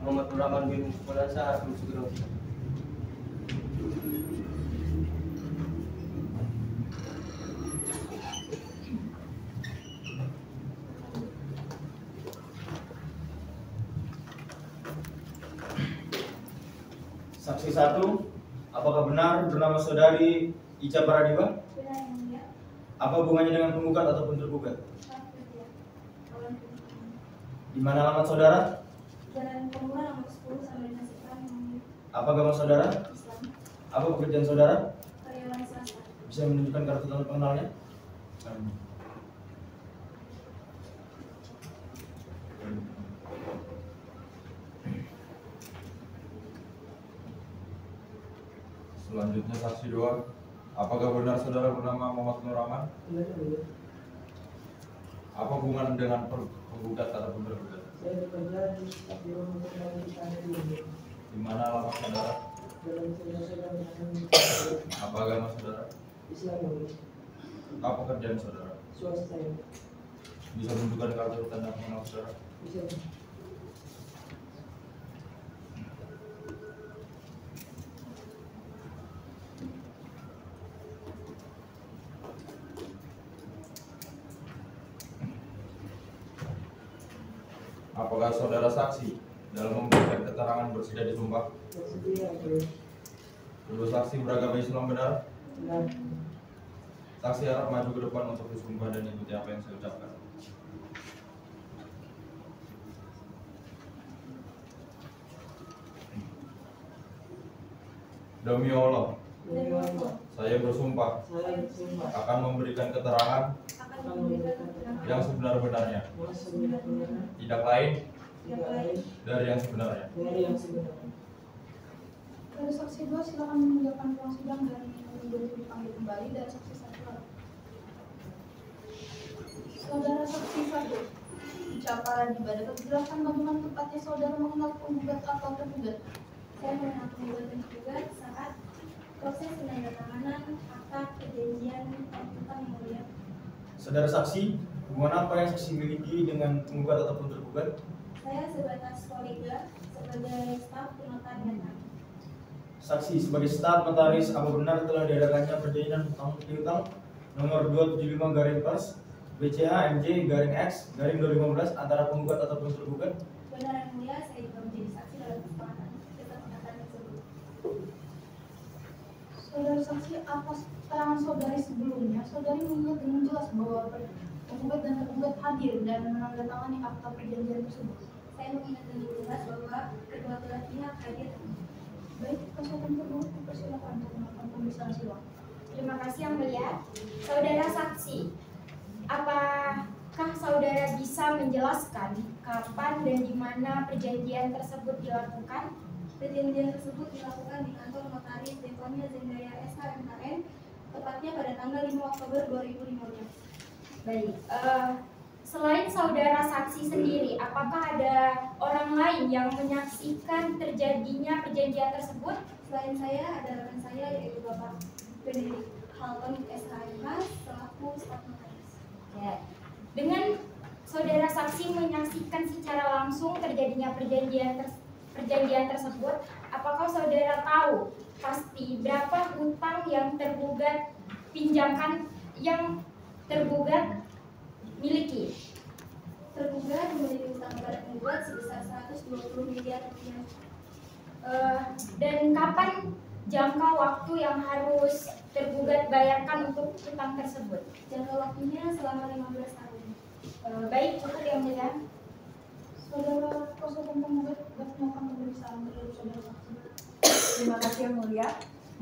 Muhammad Nur Rahman bin Bulan, saya harap segera. Saksi 1, apakah benar bernama saudari Ica Paradiba? Benar yang mulia. Apa hubungannya dengan penggugat ataupun tergugat? Di mana alamat saudara? Jalan Pemuda nomor 10 sampai dengan sekarang yang mulia. Apa agama saudara? Islam. Apa pekerjaan saudara? Karyawan swasta. Bisa menunjukkan kartu tanda pengenalnya? Selanjutnya saksi 2. Apakah benar saudara bernama Muhammad Nur Rahman? Apa hubungan dengan penggugat atau tergugat? Saya bekerja di Biro Pembangunan Kita. Di mana alamat saudara? Dalam saudara Apa agama saudara? Islam. Apa pekerjaan saudara? Swasta. Bisa menunjukkan kartu tanda pengenal saudara? Bisa. Apakah saudara saksi dalam memberikan keterangan bersedia disumpah? Bersedia. Kedua saksi beragama Islam benar? Benar. Saksi harap maju ke depan untuk disumpah dan ikuti apa yang saya ucapkan. Demi Allah, Demi Allah. saya bersumpah Saya bersumpah akan memberikan keterangan Akan memberikan keterangan yang sebenar-benarnya, bahwa sebenarnya tidak lain tidak lain dari yang sebenarnya. dari yang sebenarnya. Dari saksi 2 silakan meninggalkan ruang sidang dan menunggu dipanggil kembali. Dan saksi 1. Saudara saksi 1, ucapan ibadah dijelaskan bagaimana tepatnya saudara mengenal penggugat atau tergugat. Saya mengenal penggugat dan tergugat saat proses penandatanganan akta perjanjian tentang yang mulia. Saudara saksi, hubungan apa yang saksi miliki dengan penggugat ataupun tergugat? Saya sebatas kolega sebagai staf penotarian. Saksi, sebagai staf notaris, apa benar telah diadakannya perjanjian hutang piutang nomor 275/Pers BCH MJ X 2015 antara penggugat ataupun tergugat? Benar yang mulia, saya juga menjadi saksi dalam kesepakatan tersebut. Saudara saksi, atas keterangan saudari sebelumnya, saudari mengingat dengan jelas bahwa penggugat dan tergugat hadir dan menandatangani akta perjanjian tersebut. Saya mengingat dengan jelas bahwa kedua belah pihak hadir. Baik, kesempatan kedua dipersilakan untuk melakukan pemeriksaan silang. Terima kasih yang mulia. Saudara saksi, apakah saudara bisa menjelaskan kapan dan di mana perjanjian tersebut dilakukan? Perjanjian tersebut dilakukan di kantor notaris Deponia Zendaya SHMKN, tepatnya pada tanggal 5 Oktober 2015. Baik, selain saudara saksi sendiri, apakah ada orang lain yang menyaksikan terjadinya perjanjian tersebut? Selain saya, ada rekan saya yaitu Bapak Benedict Halton SHMK selaku staf notaris. Ya. Dengan saudara saksi menyaksikan secara langsung terjadinya perjanjian tersebut, apakah saudara tahu pasti berapa hutang yang tergugat pinjamkan yang tergugat miliki? Tergugat memiliki hutang kepada penggugat sebesar 120 miliar rupiah. Dan kapan jangka waktu yang harus tergugat bayarkan untuk hutang tersebut? Jangka waktunya selama 15 tahun. Baik, cukup yang mulia. Saudara konsultan penggugat dapat melakukan pemeriksaan terhadap saudara saksi. Terima kasih yang mulia.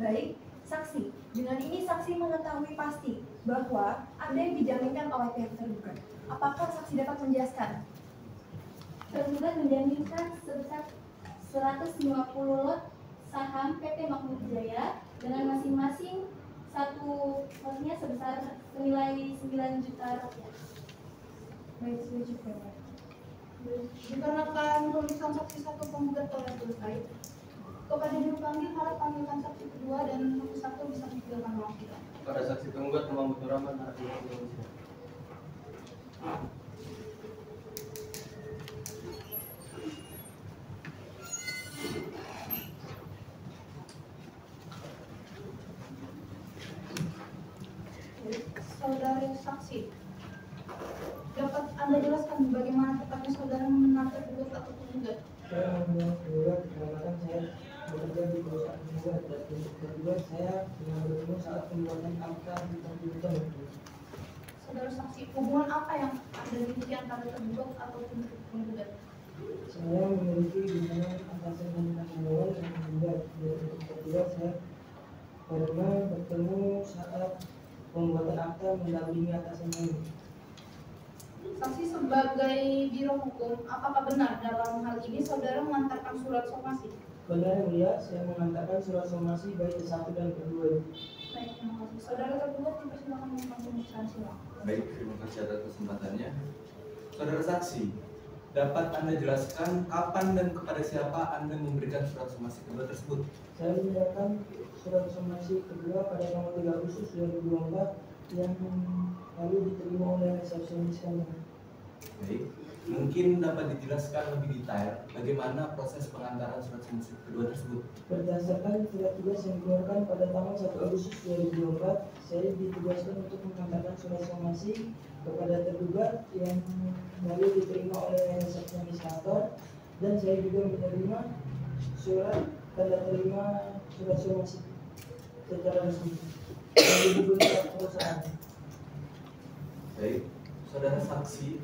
Baik, saksi. Dengan ini saksi mengetahui pasti bahwa ada yang dijaminkan oleh pihak tergugat. Apakah saksi dapat menjelaskan? Tergugat menjaminkan sebesar 150 lot saham PT Makmur Jaya dengan masing-masing satu lotnya sebesar senilai 9 juta rupiah. Baik, sudah cukup. Dikarenakan pemeriksaan saksi 1 penggugat telah selesai, kepada juru panggil harap panggilkan saksi kedua dan saksi 1 bisa meninggalkan ruang sidang. Pada saksi penggugat Muhammad Nur Rahman harap dipanggil. Saudara saksi, dapat Anda jelaskan bagaimana tepatnya saudara mengenal tergugat atau penggugat? Saya mengenal penggugat dikarenakan saya bekerja di perusahaan penggugat dan untuk tergugat saya pernah bertemu saat pembuatan akta hutang piutang. Saudara saksi, hubungan apa yang Anda miliki antara tergugat ataupun penggugat? Saya memiliki hubungan atasan dan karyawan yang berbeda. Yang kedua, saya pernah bertemu saat pembuatan akta mendampingi atasan kami. Saksi sebagai biro hukum, apakah benar dalam hal ini saudara mengantarkan surat somasi? Benar yang mulia, saya mengantarkan surat somasi baik ke satu dan kedua. Baik, terima kasih. Saudara tergugat dipersilakan melakukan pemeriksaan silang. Baik, terima kasih atas kesempatannya. Saudara saksi, dapat Anda jelaskan kapan dan kepada siapa Anda memberikan surat somasi kedua tersebut? Saya menyerahkan surat somasi kedua pada tanggal 3 Agustus 2024 yang lalu diterima oleh resepsionis kami. Baik, mungkin dapat dijelaskan lebih detail bagaimana proses pengantaran surat somasi kedua tersebut? Berdasarkan surat tugas yang dikeluarkan pada tanggal 1 Agustus 2024, saya ditugaskan untuk mengantarkan surat somasi kepada tergugat yang lalu diterima oleh resepsionis kantor, dan saya juga menerima surat tanda terima surat somasi secara resmi dari beberapa perusahaan. Baik, saudara saksi,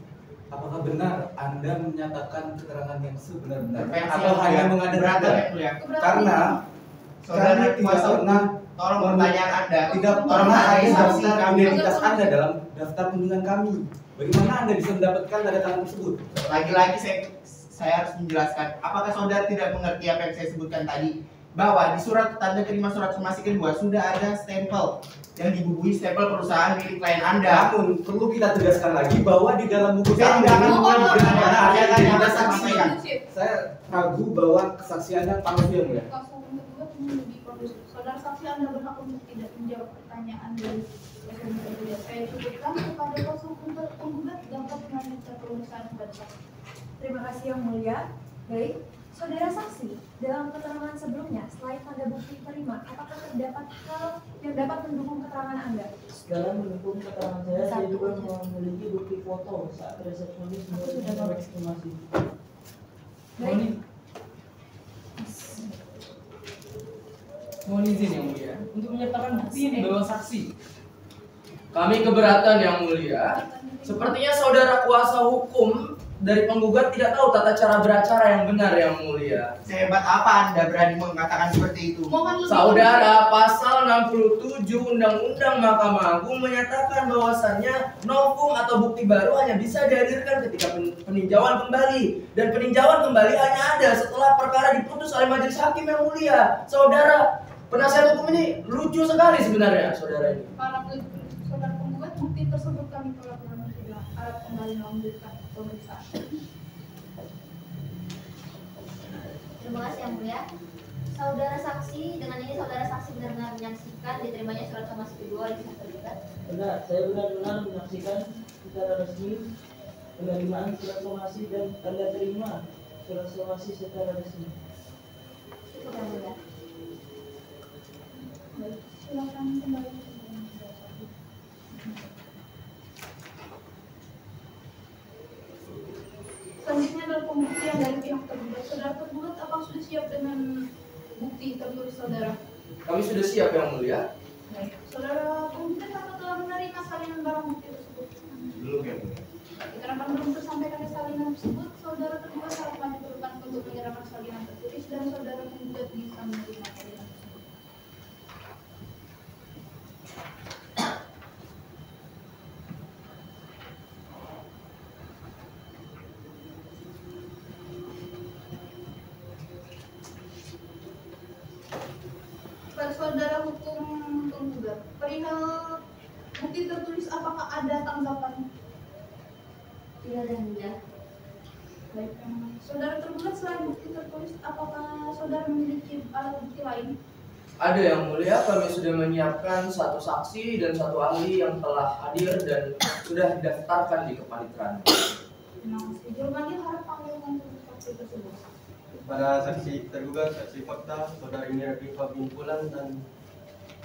apakah benar Anda menyatakan keterangan yang sebenar-benarnya atau hanya mengada-ngada? Karena saudara kami tidak pernah tolong pertanyaan Anda tidak pernah ada daftar identitas Anda dalam daftar kunjungan kami. Bagaimana Anda bisa mendapatkan tanda tangan tersebut? Lagi-lagi saya harus menjelaskan. Apakah saudara tidak mengerti apa yang saya sebutkan tadi? Bahwa di surat tanda terima surat somasi kedua sudah ada stempel yang dibubuhi stempel perusahaan milik klien Anda. Namun perlu kita tegaskan lagi bahwa di dalam buku Saya tidak akan identitas saksi. Saya ragu bahwa kesaksiannya palsu yang mulia. Kasus tergugat menjadi produser. Saudara saksi Anda berhak untuk tidak menjawab pertanyaan dari pasangan tergugat. Saya cukupkan kepada kuasa hukum tergugat dapat melanjutkan pemeriksaan kepada saksi. Terima kasih yang mulia. Baik, saudara saksi, dalam keterangan sebelumnya, selain tanda bukti terima, apakah terdapat hal yang dapat mendukung keterangan Anda? Dalam mendukung keterangan saya juga memiliki bukti foto saat resepsionis memberikan ekshumasi. Baik. Mohon izin yang mulia untuk menyertakan bukti ini bahwa saksi. Kami keberatan yang mulia. Sepertinya saudara kuasa hukum dari penggugat tidak tahu tata cara beracara yang benar yang mulia. Sehebat apa Anda berani mengatakan seperti itu? Saudara, pasal 67 Undang-Undang Mahkamah Agung menyatakan bahwasannya novum atau bukti baru hanya bisa dihadirkan ketika peninjauan kembali, dan peninjauan kembali hanya ada setelah perkara diputus oleh majelis hakim yang mulia. Saudara, penasihat hukum ini lucu sekali sebenarnya, saudara ini. Para saudara penggugat, bukti tersebut kami telah harap kembali melanjutkan pemeriksaan. Terima kasih yang mulia. Saudara saksi, dengan ini saudara saksi benar-benar menyaksikan diterimanya surat somasi kedua oleh pihak tergugat. Benar, saya benar-benar menyaksikan secara resmi penerimaan surat somasi dan tanda terima surat somasi secara resmi. Cukup yang mulia. Baik, silakan kembali. Selanjutnya adalah pembuktian dari pihak tergugat. Saudara tergugat, apakah sudah siap dengan bukti tertulis saudara? Kami sudah siap yang mulia. Baik, saudara penggugat apakah telah menerima salinan barang bukti tersebut? Belum ya, Bu. Dikarenakan belum tersampaikan salinan tersebut, saudara tergugat harus maju ke depan untuk menyerahkan salinan tertulis dan saudara penggugat bisa menerima salinan tersebut. Saudara hukum penggugat, perihal bukti tertulis apakah ada tanggapan? Tidak ada yang mulia. Baik, saudara tergugat, selain bukti tertulis, apakah saudara memiliki alat bukti lain? Ada yang mulia, kami sudah menyiapkan satu saksi dan satu ahli yang telah hadir dan sudah didaftarkan di kepanitiaan. Terima kasih. Jurmanil harap panggil untuk saksi tersebut. Pada saksi tergugat, saksi fakta, saudari Mira Diva Bimpulan dan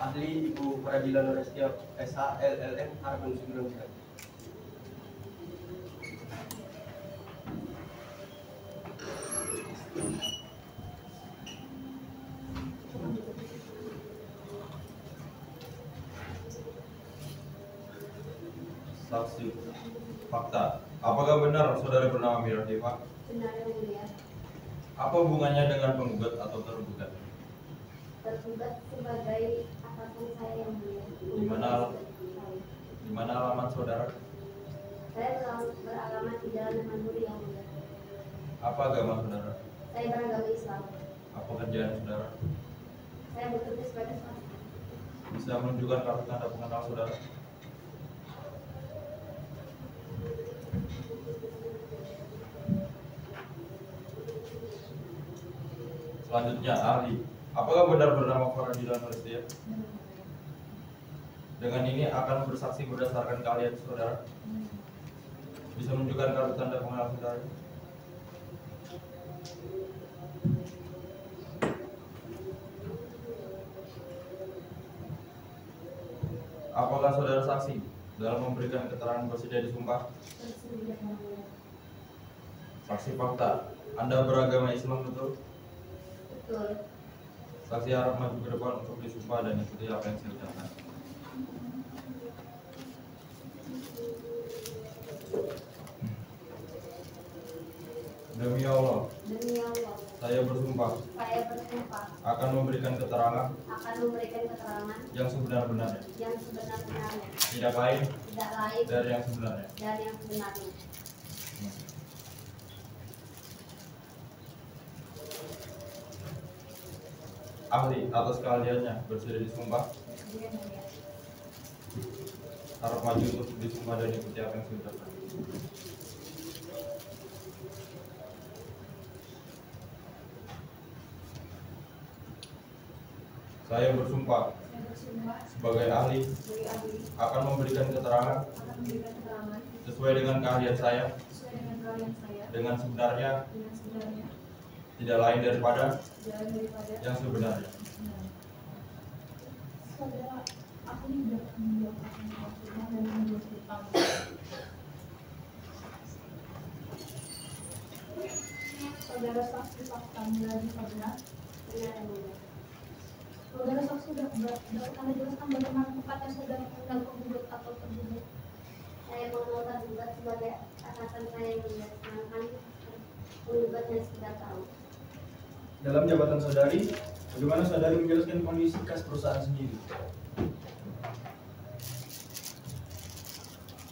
ahli Ibu Pradila Norestia SH LLM harap segera menjelaskan. Saksi fakta. Apakah benar saudara bernama Mira Deva? Benar yang mulia. Apa hubungannya dengan penggugat atau tergugat? Tergugat sebagai atasan saya yang mulia. Di mana alamat saudara? Saya beralamat di Jalan Manduri yang mulia. Apa agama saudara? Saya beragama Islam. Apa kerjaan saudara? Saya bekerja sebagai swasta. Bisa menunjukkan kartu tanda pengenal saudara? Selanjutnya, ahli. Apakah benar bernama Faradila Nuristia? Dengan ini akan bersaksi berdasarkan keahlian saudara. Bisa menunjukkan kartu tanda pengenal saudara? Apakah saudara saksi dalam memberikan keterangan bersedia disumpah? Saksi fakta. Anda beragama Islam betul? Betul. Saksi harap maju ke depan untuk disumpah dan ikuti apa yang saya ucapkan. Demi Allah. Demi Allah. Saya bersumpah. Saya bersumpah. Akan memberikan keterangan. Akan memberikan keterangan. Yang sebenar-benarnya. Yang sebenar-benarnya. Tidak lain. Tidak lain. Dari yang sebenarnya. Dari yang sebenarnya. Ahli atas keahliannya bersedia disumpah. Harap maju untuk disumpah dan ikuti apa yang saya ucapkan. Saya bersumpah sebagai ahli akan memberikan keterangan sesuai dengan keahlian saya dengan sebenarnya, tidak lain daripada yang sebenarnya. Saudara ahli sudah menjawabkan pertanyaan dan menjawab utama. Saudara saksi fakta menjadi benar. Saudara saksi dapat Anda jelaskan bagaimana tempatnya saudara mengenal penggugat atau tergugat? Saya mengenal tergugat sebagai atasan saya yang mulia, sedangkan penggugatnya sudah tahu. Dalam jabatan saudari, bagaimana saudari menjelaskan kondisi kas perusahaan sendiri?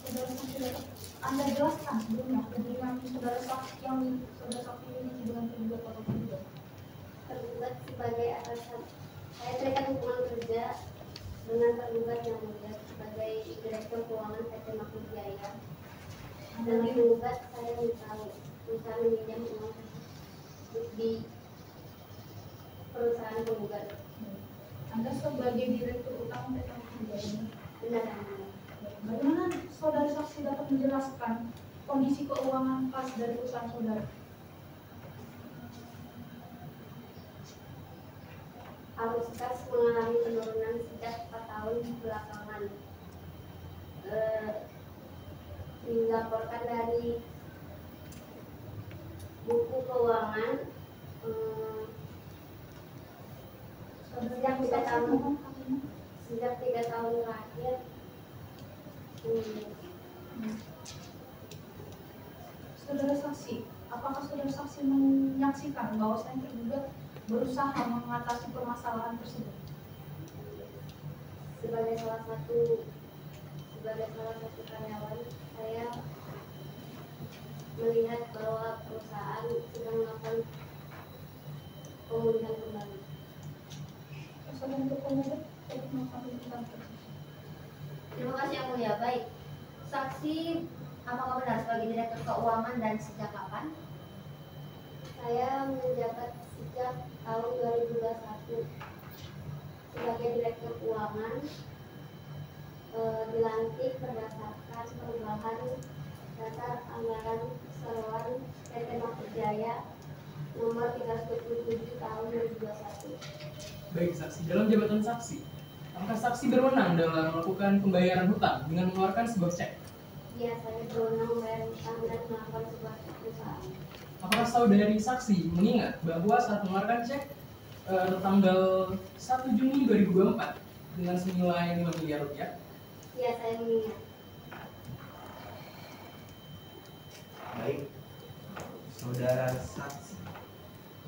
Saudara saksi dapat Anda jelaskan sebelumnya bagaimana saudara saksi yang saudara saksi miliki dengan tergugat atau tergugat? Tergugat sebagai atasan. Saya terikat hubungan kerja dengan tergugat yang mulia sebagai direktur keuangan PT Makmur Jaya. Dan tergugat saya bisa meminjam uang di perusahaan penggugat. Anda sebagai direktur utama PT Makmur Jaya. Benar. Bagaimana saudara saksi dapat menjelaskan kondisi keuangan kas dari perusahaan saudara? Arus kas mengalami penurunan sejak 4 tahun belakangan. Dilaporkan dari buku keuangan sejak 3 tahun terakhir. Saudara saksi, apakah saudara saksi menyaksikan bahwa saya tergugat berusaha mengatasi permasalahan tersebut? Sebagai salah satu karyawan, saya melihat bahwa perusahaan sedang melakukan pemulihan kembali. Terima kasih yang mulia. Baik, saksi apakah benar sebagai direktur keuangan dan sejak kapan? Saya menjabat sejak tahun 2021 sebagai direktur keuangan, dilantik berdasarkan perubahan dasar anggaran keseluruhan PT Makmur Jaya nomor 327 tahun 2021. Baik saksi, dalam jabatan saksi, apakah saksi berwenang dalam melakukan pembayaran hutang dengan mengeluarkan sebuah cek? Iya, saya berwenang membayar hutang dan melakukan sebuah perusahaan. Apakah saudari saksi mengingat bahwa saat mengeluarkan cek tanggal 1 Juni 2024 dengan senilai 5 miliar rupiah? Iya, saya mengingat. Saudara saksi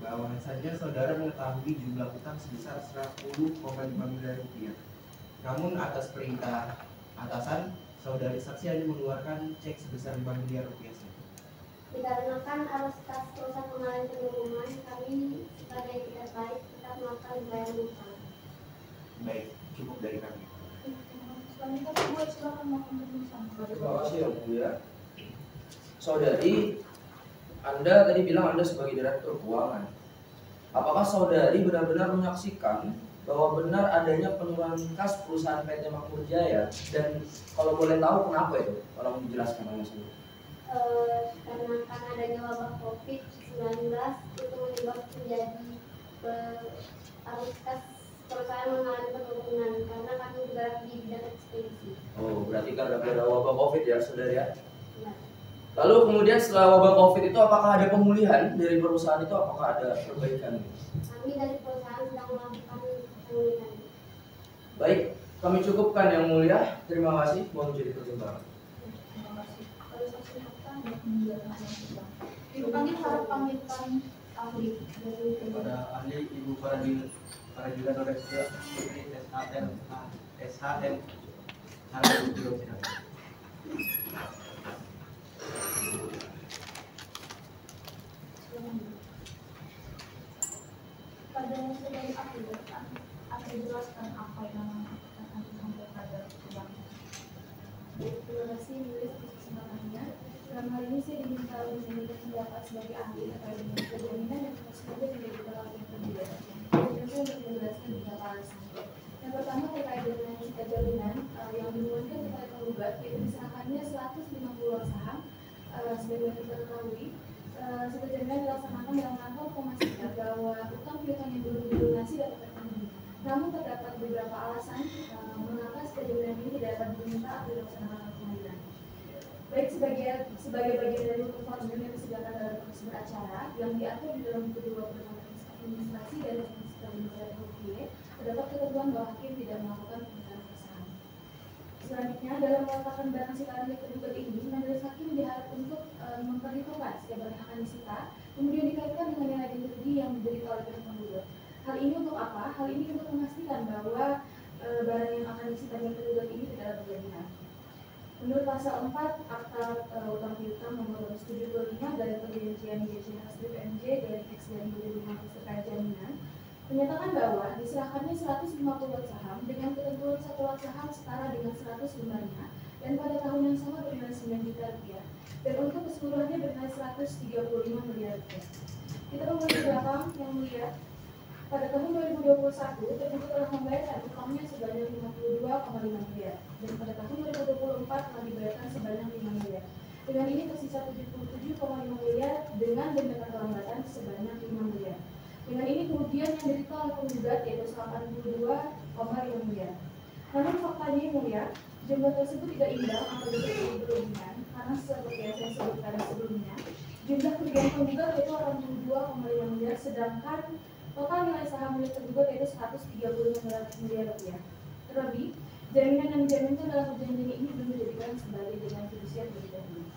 bahwasanya saudara mengetahui jumlah hutang sebesar 10,5 miliar rupiah. Namun atas perintah atasan, saudari saksi hanya mengeluarkan cek sebesar 5 miliar rupiah saja. Dikarenakan arus kas perusahaan pengelolaan keuangan, kami sebagai tidak baik tetap melakukan pembayaran hutang. Baik, cukup dari kami. Terima kasih yang mulia. Saudari, Anda tadi bilang Anda sebagai direktur keuangan. Apakah saudari benar-benar menyaksikan bahwa benar adanya penurunan kas perusahaan PT Makmur Jaya? Dan kalau boleh tahu kenapa itu? Tolong dijelaskan oleh saya. Karena adanya wabah COVID-19 itu menyebabkan terjadi arus kas perusahaan mengalami penurunan karena kami bergerak di bidang ekspedisi. Oh, berarti karena ada wabah COVID ya, saudari ya? Ya. Lalu kemudian setelah wabah COVID itu apakah ada pemulihan dari perusahaan itu? Apakah ada perbaikan? Kami dari perusahaan sedang melakukan pemulihan. Baik, kami cukupkan yang mulia. Terima kasih. Mohon menjadi pertimbangan. Dipanggil harap panggilkan ahli. Kepada ahli Ibu Faradilah Norestia Putri SHM harap duduk. Pada sebagai ahli, akan jelaskan apa yang akan disampaikan pada sidang. Terima kasih menulis kesempatannya. Dalam hal ini saya diminta untuk memberikan pendapat sebagai ahli terkait dengan jaminan yang semoga menjadi dalam yang berbeda. Dan saya untuk menjelaskan beberapa alasan. Yang pertama terkait dengan sisa jaminan yang dimulai terkait penggugat, yaitu diserahkannya 150 saham. Sebagaimana kita ketahui, sisa jaminan dilaksanakan dalam rangka memastikan bahwa utang piutang yang belum dilunasi dapat terpenuhi. Namun terdapat beberapa alasan mengapa sisa jaminan ini tidak dapat diminta atau dilaksanakan pengadilan. Baik sebagai bagian dari hukum formil yang disediakan dalam proses beracara yang diatur di dalam kedua peraturan administrasi dan administrasi hukum, terdapat ketentuan bahwa hakim tidak melakukan pemeriksaan kesalahan. Selanjutnya, dalam meletakkan barang sitaan yang tergugat ini, majelis hakim diharap untuk memperhitungkan setiap barang yang akan disita, kemudian dikaitkan dengan nilai ganti rugi yang diderita oleh pihak penggugat. Hal ini untuk apa? Hal ini untuk memastikan bahwa barang yang akan disita yang tergugat ini tidak ada jaminan. Menurut pasal 4 Akta Utang Piutang nomor 75 dari Perjanjian BCH MJ dari X dan 2015 terkait jaminan, menyatakan bahwa diserahkannya 150 lot saham dengan ketentuan 1 lot saham setara dengan 100 lembarnya dan pada tahun yang sama bernilai 9 juta rupiah dan untuk keseluruhannya bernilai 135 miliar rupiah. Kita kembali ke belakang yang mulia. Pada tahun 2021, tergugat telah membayarkan utangnya sebanyak 52,5 miliar dan pada tahun 2024 telah dibayarkan sebanyak 5 miliar. Dengan ini tersisa 77,5 miliar dengan denda keterlambatan sebanyak 5 miliar. Dengan ini kemudian yang diderita oleh penggugat yaitu 82,5 miliar. Namun faktanya yang mulia, jumlah tersebut tidak imbang atau berlebihan karena seperti yang saya sebutkan sebelumnya, jumlah kerugian penggugat yaitu 82,5 miliar sedangkan total nilai saham milik tergugat yaitu 135 miliar rupiah. Terlebih, jaminan yang dijaminkan dalam perjanjian ini belum dijadikan sebagai jaminan fidusiar bagi dahulu.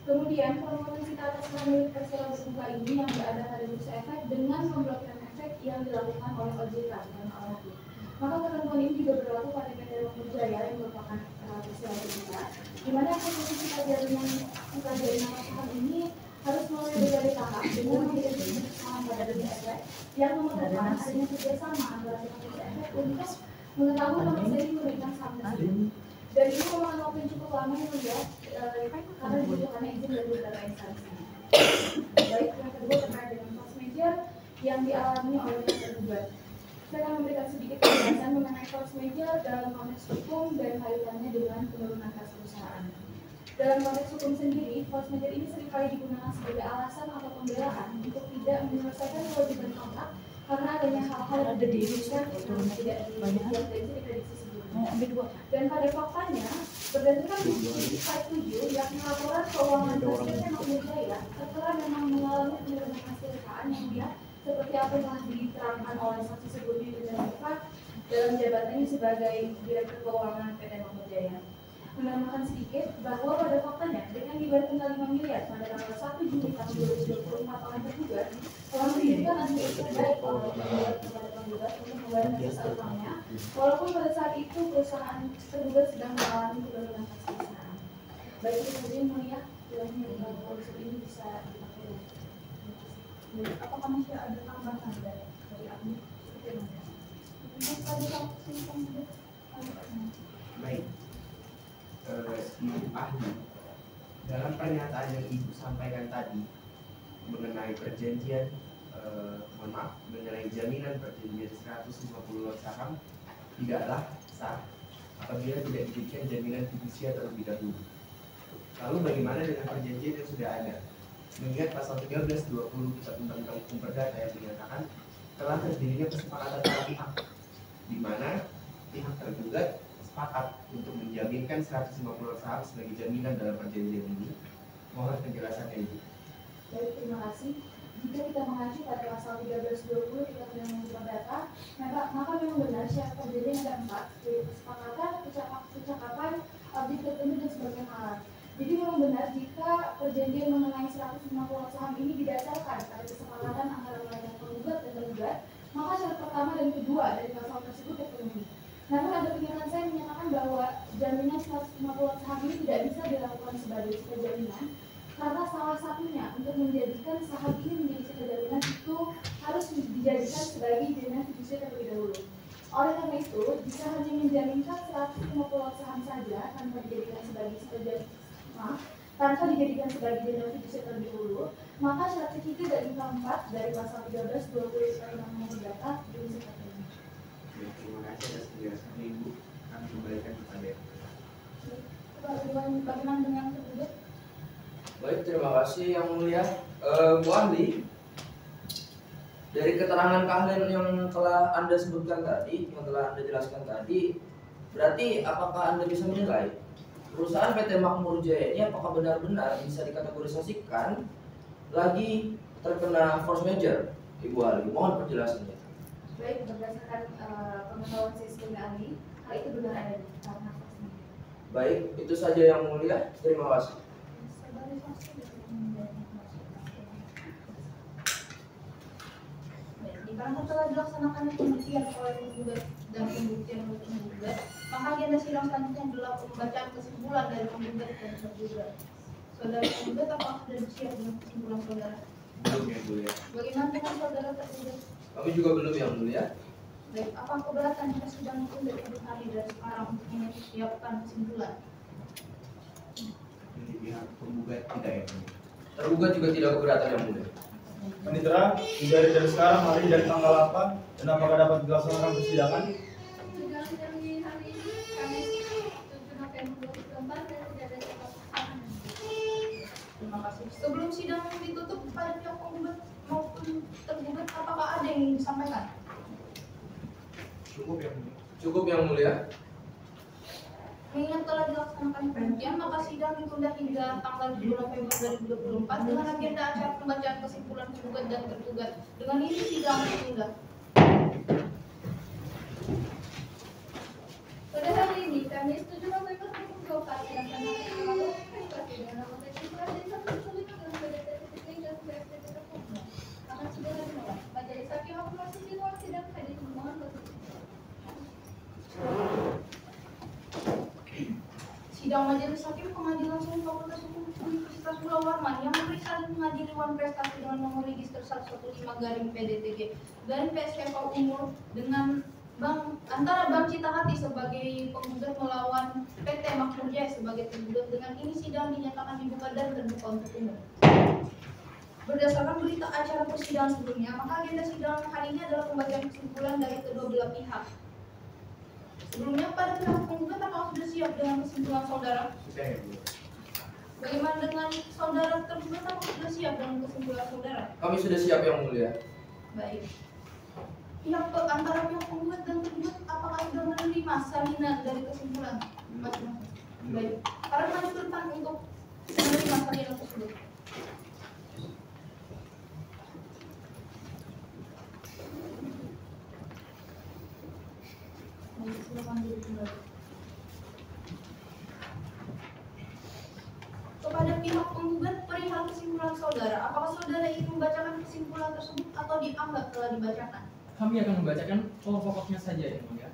Kemudian, permohonan sita atas saham milik Persela Berbuka ini yang berada pada bursa efek dengan pemblokiran efek yang dilakukan oleh OJK dan oleh hakim. Maka ketentuan ini juga berlaku pada PT Makmur Jaya yang merupakan Persela Berbuka, di mana posisi sita jaminan saham ini harus melalui berbagai tahap dengan mengidentifikasi saham pada bursa efek yang memerlukan adanya kerjasama antara pihak bursa efek untuk mengetahui nomor seri pemilikan saham tersebut. Dan ini memakan waktu yang cukup lama yang melihat karena dibutuhkannya izin dari beberapa instansi. Baik, yang kedua terkait dengan force major yang dialami oleh pihak tergugat. Saya akan memberikan sedikit penjelasan mengenai force major dalam konteks hukum dan kaitannya dengan penurunan kas perusahaan. Dalam konteks hukum sendiri, force major ini seringkali digunakan sebagai alasan atau pembelaan untuk tidak menyelesaikan kewajiban kontrak karena adanya hal-hal yang ada di Indonesia yang tidak diprediksi sebelumnya. Dan pada faktanya, berdasarkan bukti Part 7, yakni laporan keuangan PT Makmur Jaya, tertera memang mengalami penurunan kas perusahaan yang dia seperti apa yang telah diterangkan oleh saksi sebelumnya dan Pak dalam jabatannya sebagai Direktur Keuangan PT Makmur Jaya. Menambahkan sedikit bahwa pada faktanya dengan yang dibayarkan 5 miliar pada tanggal 1 Juli tahun 2024 oleh tergugat telah memberikan administrasi baik oleh tergugat kepada penggugat untuk membayar sisa utangnya, walaupun pada saat itu perusahaan tergugat sedang mengalami penurunan kasih. Baik itu saja yang mulia, kiranya unsur ini bisa dipakai. Apakah masih ada tambahan dari ahli? Baik, Ibu ahli, dalam pernyataan yang Ibu sampaikan tadi mengenai perjanjian, mengenai jaminan perjanjian 150 lot saham tidaklah sah apabila tidak dijadikan jaminan fidusia terlebih dahulu. Lalu bagaimana dengan perjanjian yang sudah ada? Mengingat pasal 13-20 Kitab Undang-Undang Hukum Perdata yang menyatakan telah terjadinya kesepakatan para pihak, di mana pihak tergugat sepakat untuk menjaminkan 150 saham sebagai jaminan dalam perjanjian ini. Mohon penjelasannya Ibu. Baik, terima kasih. Jika kita mengacu pada pasal 13-20 Kitab Undang-Undang Hukum Perdata, maka memang benar syarat perjanjian ada 4, yaitu kesepakatan, percakapan, objek tertentu dan sebagainya hal. Jadi memang benar jika perjanjian mengenai 150 saham ini didasarkan pada kesepakatan antara pihak penggugat dan tergugat, maka syarat pertama dan kedua dari pasal tersebut terpenuhi. Namun ada pernyataan saya menyatakan bahwa jaminan 150 saham ini tidak bisa dilakukan sebagai sifat jaminan karena salah satunya untuk menjadikan saham ini menjadi sifat jaminan itu harus dijadikan sebagai jaminan fidusia terlebih dahulu. Oleh karena itu, jika hanya menjaminkan 150 saham saja tanpa dijadikan sebagai sifat jaminan, tanpa dijadikan sebagai jaminan fidusia terlebih dahulu, maka syarat ketiga dan keempat dari pasal 13-20 Undang-Undang Perdata belum terpenuhi. Terima kasih atas penjelasannya Ibu. Kami kembalikan kepada Bagaimana dengan tergugat? Baik, terima kasih yang mulia. Bu ahli, dari keterangan keahlian yang telah Anda sebutkan tadi, yang telah Anda jelaskan tadi, berarti apakah Anda bisa menilai perusahaan PT Makmur Jaya ini apakah benar-benar bisa dikategorisasikan lagi terkena force majeure? Ibu ahli, mohon penjelasannya. Baik, berdasarkan pengetahuan saya sebagai ahli, hal itu benar ada di karena vaksin. Baik, itu saja yang mulia. Terima kasih. Karena telah dilaksanakan pembuktian oleh penggugat dan pembuktian oleh penggugat, maka agenda sidang selanjutnya adalah pembacaan kesimpulan dari penggugat dan tergugat. Saudara penggugat, apakah sudah siap dengan kesimpulan saudara? Belum yang mulia. Bagaimana dengan saudara tergugat? Kami juga belum yang mulia. Baik, apa keberatan jika sidang itu dari hari dari sekarang untuk menyiapkan kesimpulan? Dari pihak penggugat tidak ya? Tergugat juga tidak keberatan yang mulia. Panitera, dari sekarang hari dari tanggal 8 dan apakah dapat dilaksanakan persidangan? Sidang hari ini Kamis 7 November 2024 dan tidak ada catatan. Terima kasih. Sebelum sidang ditutup pada pihak penggugat maupun tergugat, apakah ada yang ingin disampaikan? Cukup yang mulia. Cukup yang mulia. Mengingat telah dilaksanakan pembuktian, maka sidang ditunda hingga tanggal 7 November 2024 dengan agenda acara pembacaan kesimpulan penggugat dan tergugat. Dengan ini sidang ditunda. Pada hari ini Kamis 7 November 2024 dilaksanakan rapat privasi dengan anggota DPR dan satu kesulitan dengan PDT dan PSDT terkumpul. Akan segera dimulai. Majelis Hakim akumulasi di ruang sidang hadir memohon berkesimpulan. Sidang Majelis Hakim Pengadilan Umum Fakultas Hukum Universitas Pulau Warman yang memeriksa dan mengadili Wan Prestasi dengan nomor register 115-PDTG-PSPK Umur dengan antara Bank Citahati sebagai penggugat melawan PT Makmur Jaya sebagai tergugat. Dengan ini sidang dinyatakan dibuka dan terbuka untuk umum. Berdasarkan berita acara persidangan sebelumnya, maka agenda sidang hari ini adalah pembacaan kesimpulan dari kedua belah pihak. Sebelumnya pada pihak penggugat, apakah sudah siap dengan kesimpulan saudara? Sudah ya Bu. Bagaimana dengan saudara tergugat, apakah sudah siap dengan kesimpulan saudara? Kami sudah siap yang mulia. Baik. Antara pihak penggugat dan tergugat, apakah sudah menerima salinan dari kesimpulan? Baik. Para maju ke depan untuk menerima salinan tersebut. Kepada pihak saudara. Apakah saudara ingin membacakan kesimpulan tersebut atau dianggap telah dibacakan? Kami akan membacakan pokok-pokoknya saja yang mulia.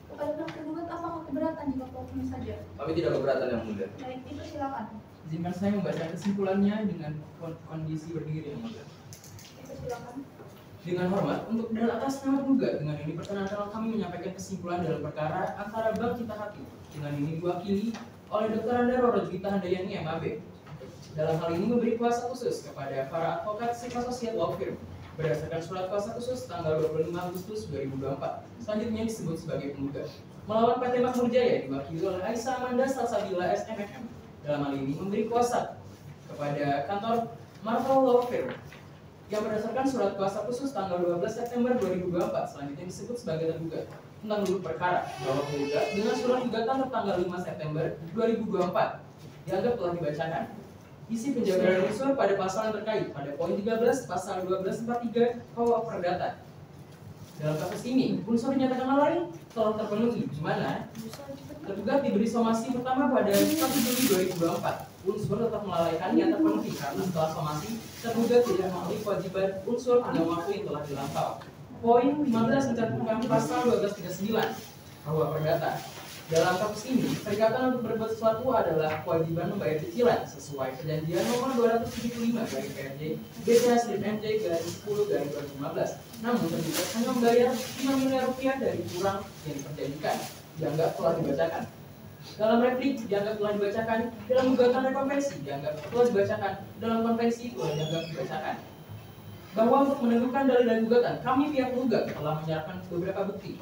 Kepada pihak tergugat apakah keberatan jika pokoknya saja? Kami tidak keberatan yang mulia. Baik, dipersilakan. Izinkan saya membaca kesimpulannya dengan kondisi berdiri yang mulia. Dipersilakan. Dengan hormat, untuk dalil atas nama tergugat, dengan ini perkenankan kami menyampaikan kesimpulan dalam perkara antara Bank Cita Hakim. Dengan ini diwakili oleh Dr. Anda Roro Juwita Handayani MAB. Dalam hal ini memberi kuasa khusus kepada para advokat Sigma Associates Law Firm berdasarkan surat kuasa khusus tanggal 25 Agustus 2024. Selanjutnya disebut sebagai penggugat. Melawan PT Makmur Jaya diwakili oleh Aisyah Amanda Salsabila SMFM. Dalam hal ini memberi kuasa kepada kantor Marvel Law Firm yang berdasarkan surat kuasa khusus tanggal 12 September 2024. Selanjutnya disebut sebagai tergugat tentang duduk perkara bahwa penggugat dengan surat gugatan tertanggal 5 September 2024 dianggap telah dibacakan isi penjabaran unsur pada pasal yang terkait pada poin 13 pasal 1243 KUH Perdata. Dalam kasus ini, unsur dinyatakan lalai telah terpenuhi, di mana tergugat diberi somasi pertama pada 1 Juli 2024. Unsur tetap melalaikan yang terpenuhi karena setelah somasi, tergugat tidak memenuhi kewajiban unsur pada waktu yang telah dilampaui. Poin 15 mencantumkan pasal 1239 KUH Perdata. Dalam kasus ini, perikatan untuk berbuat sesuatu adalah kewajiban membayar cicilan sesuai perjanjian nomor 275/PRJ BCH/MJ/10/2015. Namun tergugat hanya membayar 5 miliar rupiah dari kurang yang diperjanjikan, dianggap telah dibacakan. Dalam replik dianggap telah dibacakan, dalam gugatan dan konvensi dianggap telah dibacakan, dalam konvensi telah dianggap dibacakan. Bahwa untuk meneguhkan dalil dan gugatan, kami pihak penggugat telah menyiapkan beberapa bukti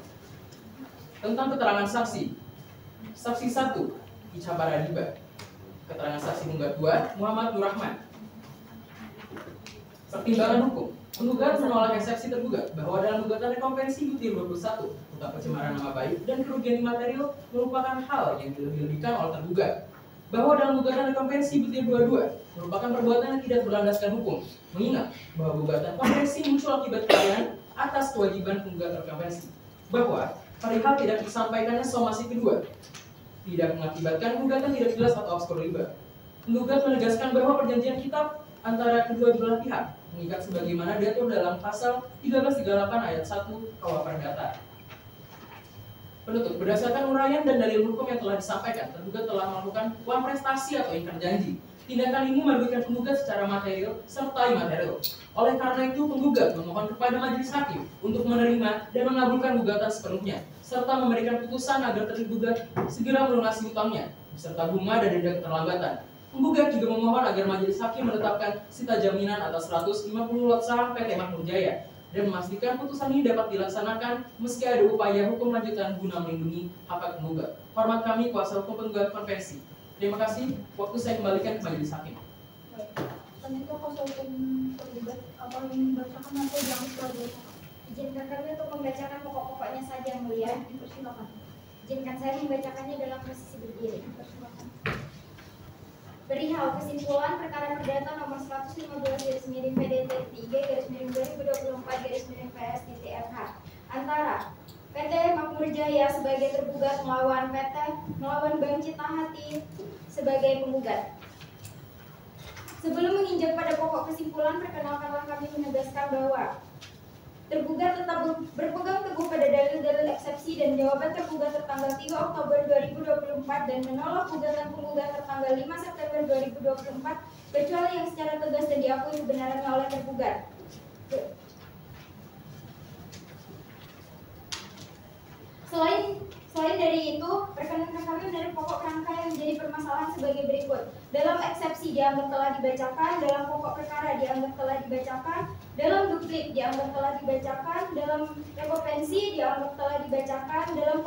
tentang keterangan saksi. Saksi 1, Ica Paradiba. Keterangan saksi penggugat 2, Muhammad Nur Rahman. Pertimbangan hukum. Penggugat menolak eksepsi tergugat bahwa dalam gugatan konvensi butir 21 tentang pencemaran nama baik dan kerugian material merupakan hal yang dilebih-lebihkan oleh tergugat. Bahwa dalam gugatan konvensi butir 22 merupakan perbuatan yang tidak berlandaskan hukum, mengingat bahwa gugatan konvensi muncul akibat kelalaian atas kewajiban penggugat konvensi. Bahwa perihal tidak disampaikannya somasi kedua tidak mengakibatkan gugatan tidak jelas atau obskur riba. Penggugat menegaskan bahwa perjanjian kitab antara kedua belah pihak mengikat sebagaimana diatur dalam pasal 1338 ayat 1 KUH Perdata. Penutup, berdasarkan uraian dan dalil hukum yang telah disampaikan, tergugat telah melakukan uang prestasi atau ingkar janji. Tindakan ini merugikan penggugat secara material serta imaterial. Oleh karena itu, penggugat memohon kepada majelis hakim untuk menerima dan mengabulkan gugatan sepenuhnya, serta memberikan putusan agar tergugat segera melunasi hutangnya, beserta bunga dan denda keterlambatan. Penggugat juga memohon agar majelis hakim menetapkan sita jaminan atas 150 lot saham PT Makmur Jaya dan memastikan putusan ini dapat dilaksanakan meski ada upaya hukum lanjutan guna melindungi hak penggugat. Hormat kami, kuasa hukum penggugat konvensi. Terima kasih. Waktu saya kembalikan ke majelis hakim. Baik. Selanjutnya kuasa hukum tergugat apa yang dibacakan atau yang setelah Izinkan kami untuk membacakan pokok-pokoknya saja yang mulia. dipersilakan. Izinkan saya membacakannya dalam posisi berdiri. Dipersilakan. Perihal kesimpulan perkara perdata nomor 115/3/2024/PS/FH antara PT Makmur Jaya sebagai tergugat melawan Bank Cita Hati sebagai penggugat. Sebelum menginjak pada pokok kesimpulan, perkenalkanlah kami menegaskan bahwa tergugat tetap berpegang teguh pada dalil-dalil eksepsi dan jawaban tergugat tertanggal 3 Oktober 2024 dan menolak gugatan penggugat tertanggal 5 September 2024 kecuali yang secara tegas dan diakui kebenarannya oleh tergugat. Selain dari itu, perkenankan kami menarik pokok rangka yang menjadi permasalahan sebagai berikut. Dalam eksepsi dianggap telah dibacakan, dalam pokok perkara dianggap telah dibacakan, dalam duplik dianggap telah dibacakan, dalam rekopensi dianggap telah dibacakan, dalam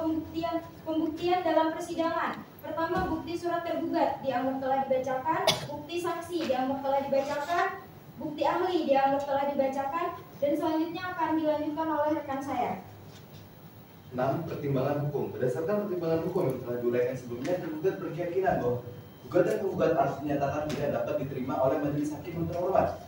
pembuktian dalam persidangan. Pertama, bukti surat tergugat dianggap telah dibacakan, bukti saksi dianggap telah dibacakan, bukti ahli dianggap telah dibacakan, dan selanjutnya akan dilanjutkan oleh rekan saya. 6. Pertimbangan hukum. Berdasarkan pertimbangan hukum yang telah diuraikan sebelumnya, tergugat berkeyakinan bahwa gugatan penggugat harus dinyatakan tidak dapat diterima oleh majelis hakim yang terhormat.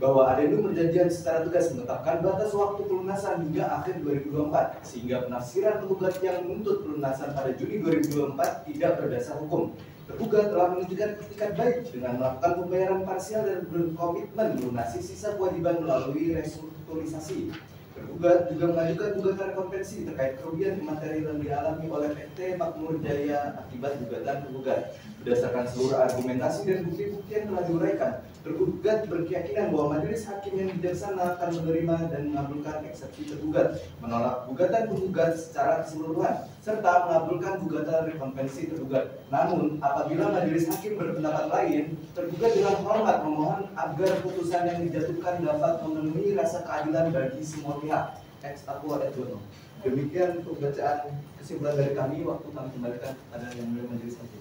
bahwa adendum perjanjian secara tegas menetapkan batas waktu pelunasan hingga akhir 2024, sehingga penafsiran penggugat yang menuntut pelunasan pada Juni 2024 tidak berdasar hukum. Tergugat telah menunjukkan itikat baik dengan melakukan pembayaran parsial dan berkomitmen melunasi sisa kewajiban melalui restrukturisasi. Tergugat juga mengajukan gugatan konvensi terkait kerugian materi yang dialami oleh PT Makmur Jaya akibat gugatan tergugat. Berdasarkan seluruh argumentasi dan bukti-bukti yang telah diuraikan, tergugat berkeyakinan bahwa majelis hakim yang bijaksana akan menerima dan mengabulkan eksepsi tergugat, menolak gugatan penggugat secara keseluruhan, serta mengabulkan gugatan rekonvensi tergugat. Namun, apabila majelis hakim berpendapat lain, tergugat dengan hormat memohon agar putusan yang dijatuhkan dapat memenuhi rasa keadilan bagi semua pihak. Ex aqua et bono. Demikian pembacaan kesimpulan dari kami. Waktu kami kembalikan pada yang mulia majelis hakim.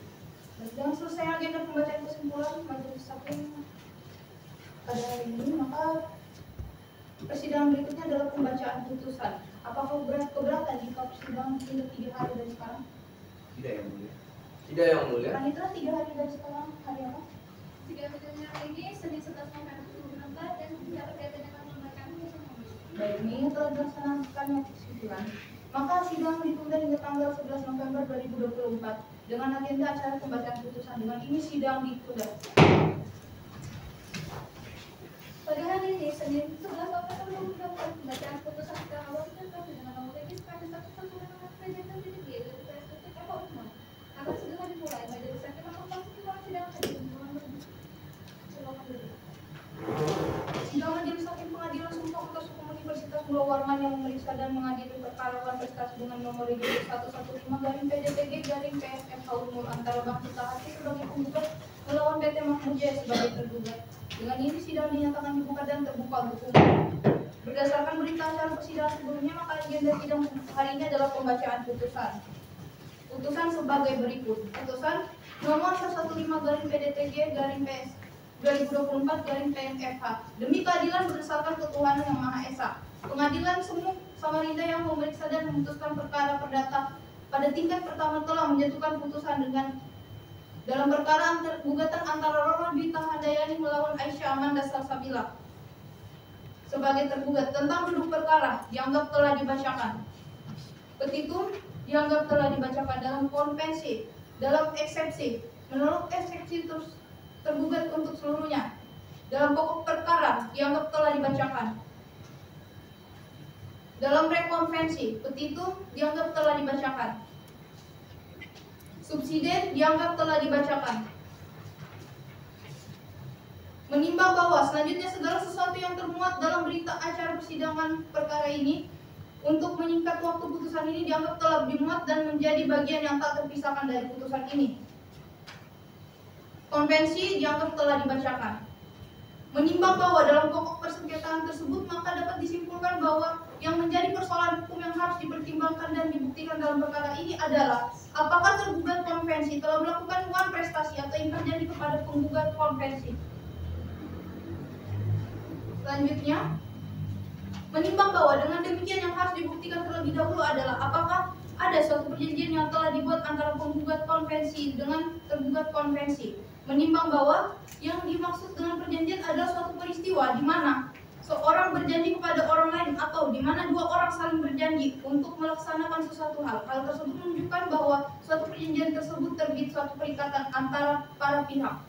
Dan selesai agenda pembacaan kesimpulan majelis hakim pada hari ini, maka persidangan berikutnya adalah pembacaan putusan. Apakah keberatan jika persidangan ditunda 3 hari dari sekarang? Tidak yang mulia. Tidak yang mulia. Panitera 3 hari dari sekarang, hari apa? Sidang hari ini Senin 11 November 2024 dan tidak berkaitan dengan pembacaan putusan. Baik, ini telah dilaksanakannya kesimpulan. Maka sidang ditunda hingga tanggal 11 November 2024 dengan agenda acara pembacaan putusan. Dengan ini sidang ditunda. Pada hari ini Senin 11 November 2024 pembacaan putusan sidang awal terkait dengan nomor legis pada satu perkara presiden PDG dari PSDT Kapal Umum akan segera dimulai. Majelis hakim akan melakukan sidang hadir. Sidang majelis hakim pengadilan sumpah atas hukum Universitas Pulau Warman yang memeriksa dan mengadili perkara kontestasi dengan nomor legis 115-PDTG-PSFH Umur antara Bank Cita Hati sebagai penggugat melawan PT Makmur Jaya sebagai tergugat. Dengan ini sidang dinyatakan dibuka dan terbuka untuk umum. Berdasarkan berita acara persidangan sebelumnya, maka agenda sidang hari ini adalah pembacaan putusan. Putusan sebagai berikut. Putusan nomor 115-PDTG-PS 2024-PMFH demi keadilan berdasarkan ketuhanan yang Maha Esa. Pengadilan Sumut Samarinda yang memeriksa dan memutuskan perkara perdata pada tingkat pertama telah menjatuhkan putusan dengan dalam perkara gugatan antara Roro Dwi Handayani melawan Aisyah Amanda Salsabila sebagai tergugat tentang duduk perkara dianggap telah dibacakan. Petitum dianggap telah dibacakan dalam konvensi, dalam eksepsi, menurut eksepsi tergugat untuk seluruhnya. Dalam pokok perkara dianggap telah dibacakan. Dalam rekonvensi, petitum dianggap telah dibacakan. Subsiden dianggap telah dibacakan. Menimbang bahwa selanjutnya segala sesuatu yang termuat dalam berita acara persidangan perkara ini untuk menyingkat waktu putusan ini dianggap telah dimuat dan menjadi bagian yang tak terpisahkan dari putusan ini. Konvensi dianggap telah dibacakan. Menimbang bahwa dalam pokok persengketaan tersebut maka dapat disimpulkan bahwa yang menjadi persoalan hukum yang harus dipertimbangkan dan dibuktikan dalam perkara ini adalah apakah tergugat konvensi telah melakukan uang prestasi atau yang terjadi kepada penggugat konvensi. Selanjutnya, menimbang bahwa dengan demikian yang harus dibuktikan terlebih dahulu adalah apakah ada suatu perjanjian yang telah dibuat antara penggugat konvensi dengan tergugat konvensi. Menimbang bahwa yang dimaksud dengan perjanjian adalah suatu peristiwa di mana seorang berjanji kepada orang lain atau di mana dua orang saling berjanji untuk melaksanakan sesuatu hal. Hal tersebut menunjukkan bahwa suatu perjanjian tersebut terbit suatu perikatan antara para pihak.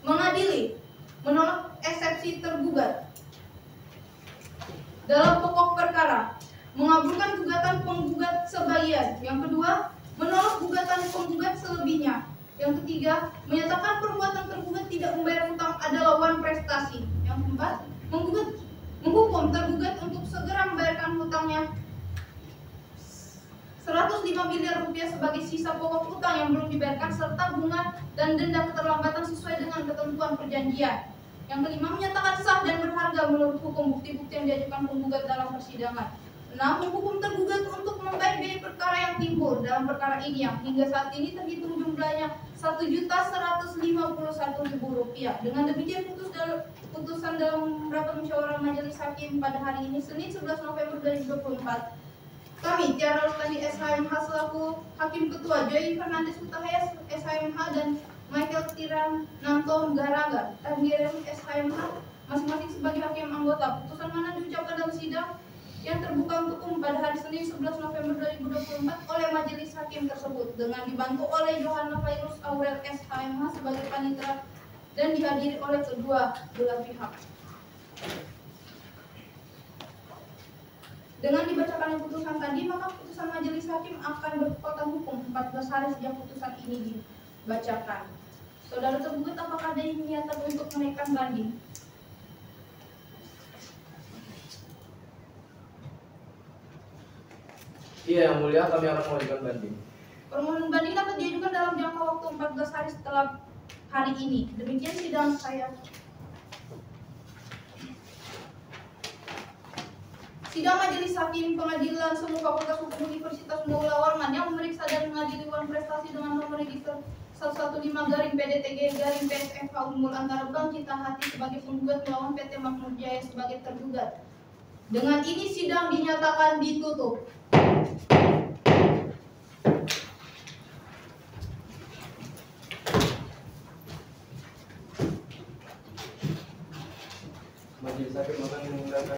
Mengadili, menolak eksepsi tergugat. Dalam pokok perkara, mengabulkan gugatan penggugat sebagian. Yang kedua, menolak gugatan penggugat selebihnya. Yang ketiga, menyatakan perbuatan tergugat tidak membayar hutang adalah wan prestasi. Yang keempat, menghukum tergugat untuk segera membayarkan hutangnya 105 miliar rupiah sebagai sisa pokok hutang yang belum dibayarkan serta bunga dan denda keterlambatan sesuai dengan ketentuan perjanjian. Yang kelima, menyatakan sah dan berharga menurut hukum bukti-bukti yang diajukan penggugat dalam persidangan. 6. Menghukum tergugat untuk membayar biaya perkara yang timbul dalam perkara ini yang hingga saat ini terhitung jumlahnya Rp1.151.000. Dengan demikian putusan dalam rapat musyawarah majelis hakim pada hari ini Senin 11 November 2024. Kami Tiara Rustandi SHMH selaku Hakim Ketua, Joy Fernandes Utahaya SHMH dan Michael Tiran Nanto Garaga Tanggirem SHMH masing-masing sebagai hakim anggota. Putusan mana diucapkan dalam sidang yang terbuka untuk umum pada hari Senin 11 November 2024 oleh majelis hakim tersebut dengan dibantu oleh Yohana Virus Aurel SHMH sebagai panitera dan dihadiri oleh kedua belah pihak. Dengan dibacakannya putusan tadi, maka putusan majelis hakim akan berkekuatan hukum 14 hari sejak putusan ini dibacakan. Saudara tergugat, apakah ada niatan untuk menaikkan banding? Iya, Yang Mulia, kami akan mengajukan banding. Permohonan banding dapat diajukan dalam jangka waktu 14 hari setelah hari ini. Demikian sidang saya. Sidang Majelis Hakim Pengadilan Semu Fakultas Hukum Universitas Mula Warman yang memeriksa dan mengadili Wan Prestasi dengan nomor register 115-PDTG-PSFH Unggul antara Bank Cita Hati sebagai penggugat melawan PT Makmur Jaya sebagai tergugat. Dengan ini sidang dinyatakan ditutup. Majelis hakim akan menggunakan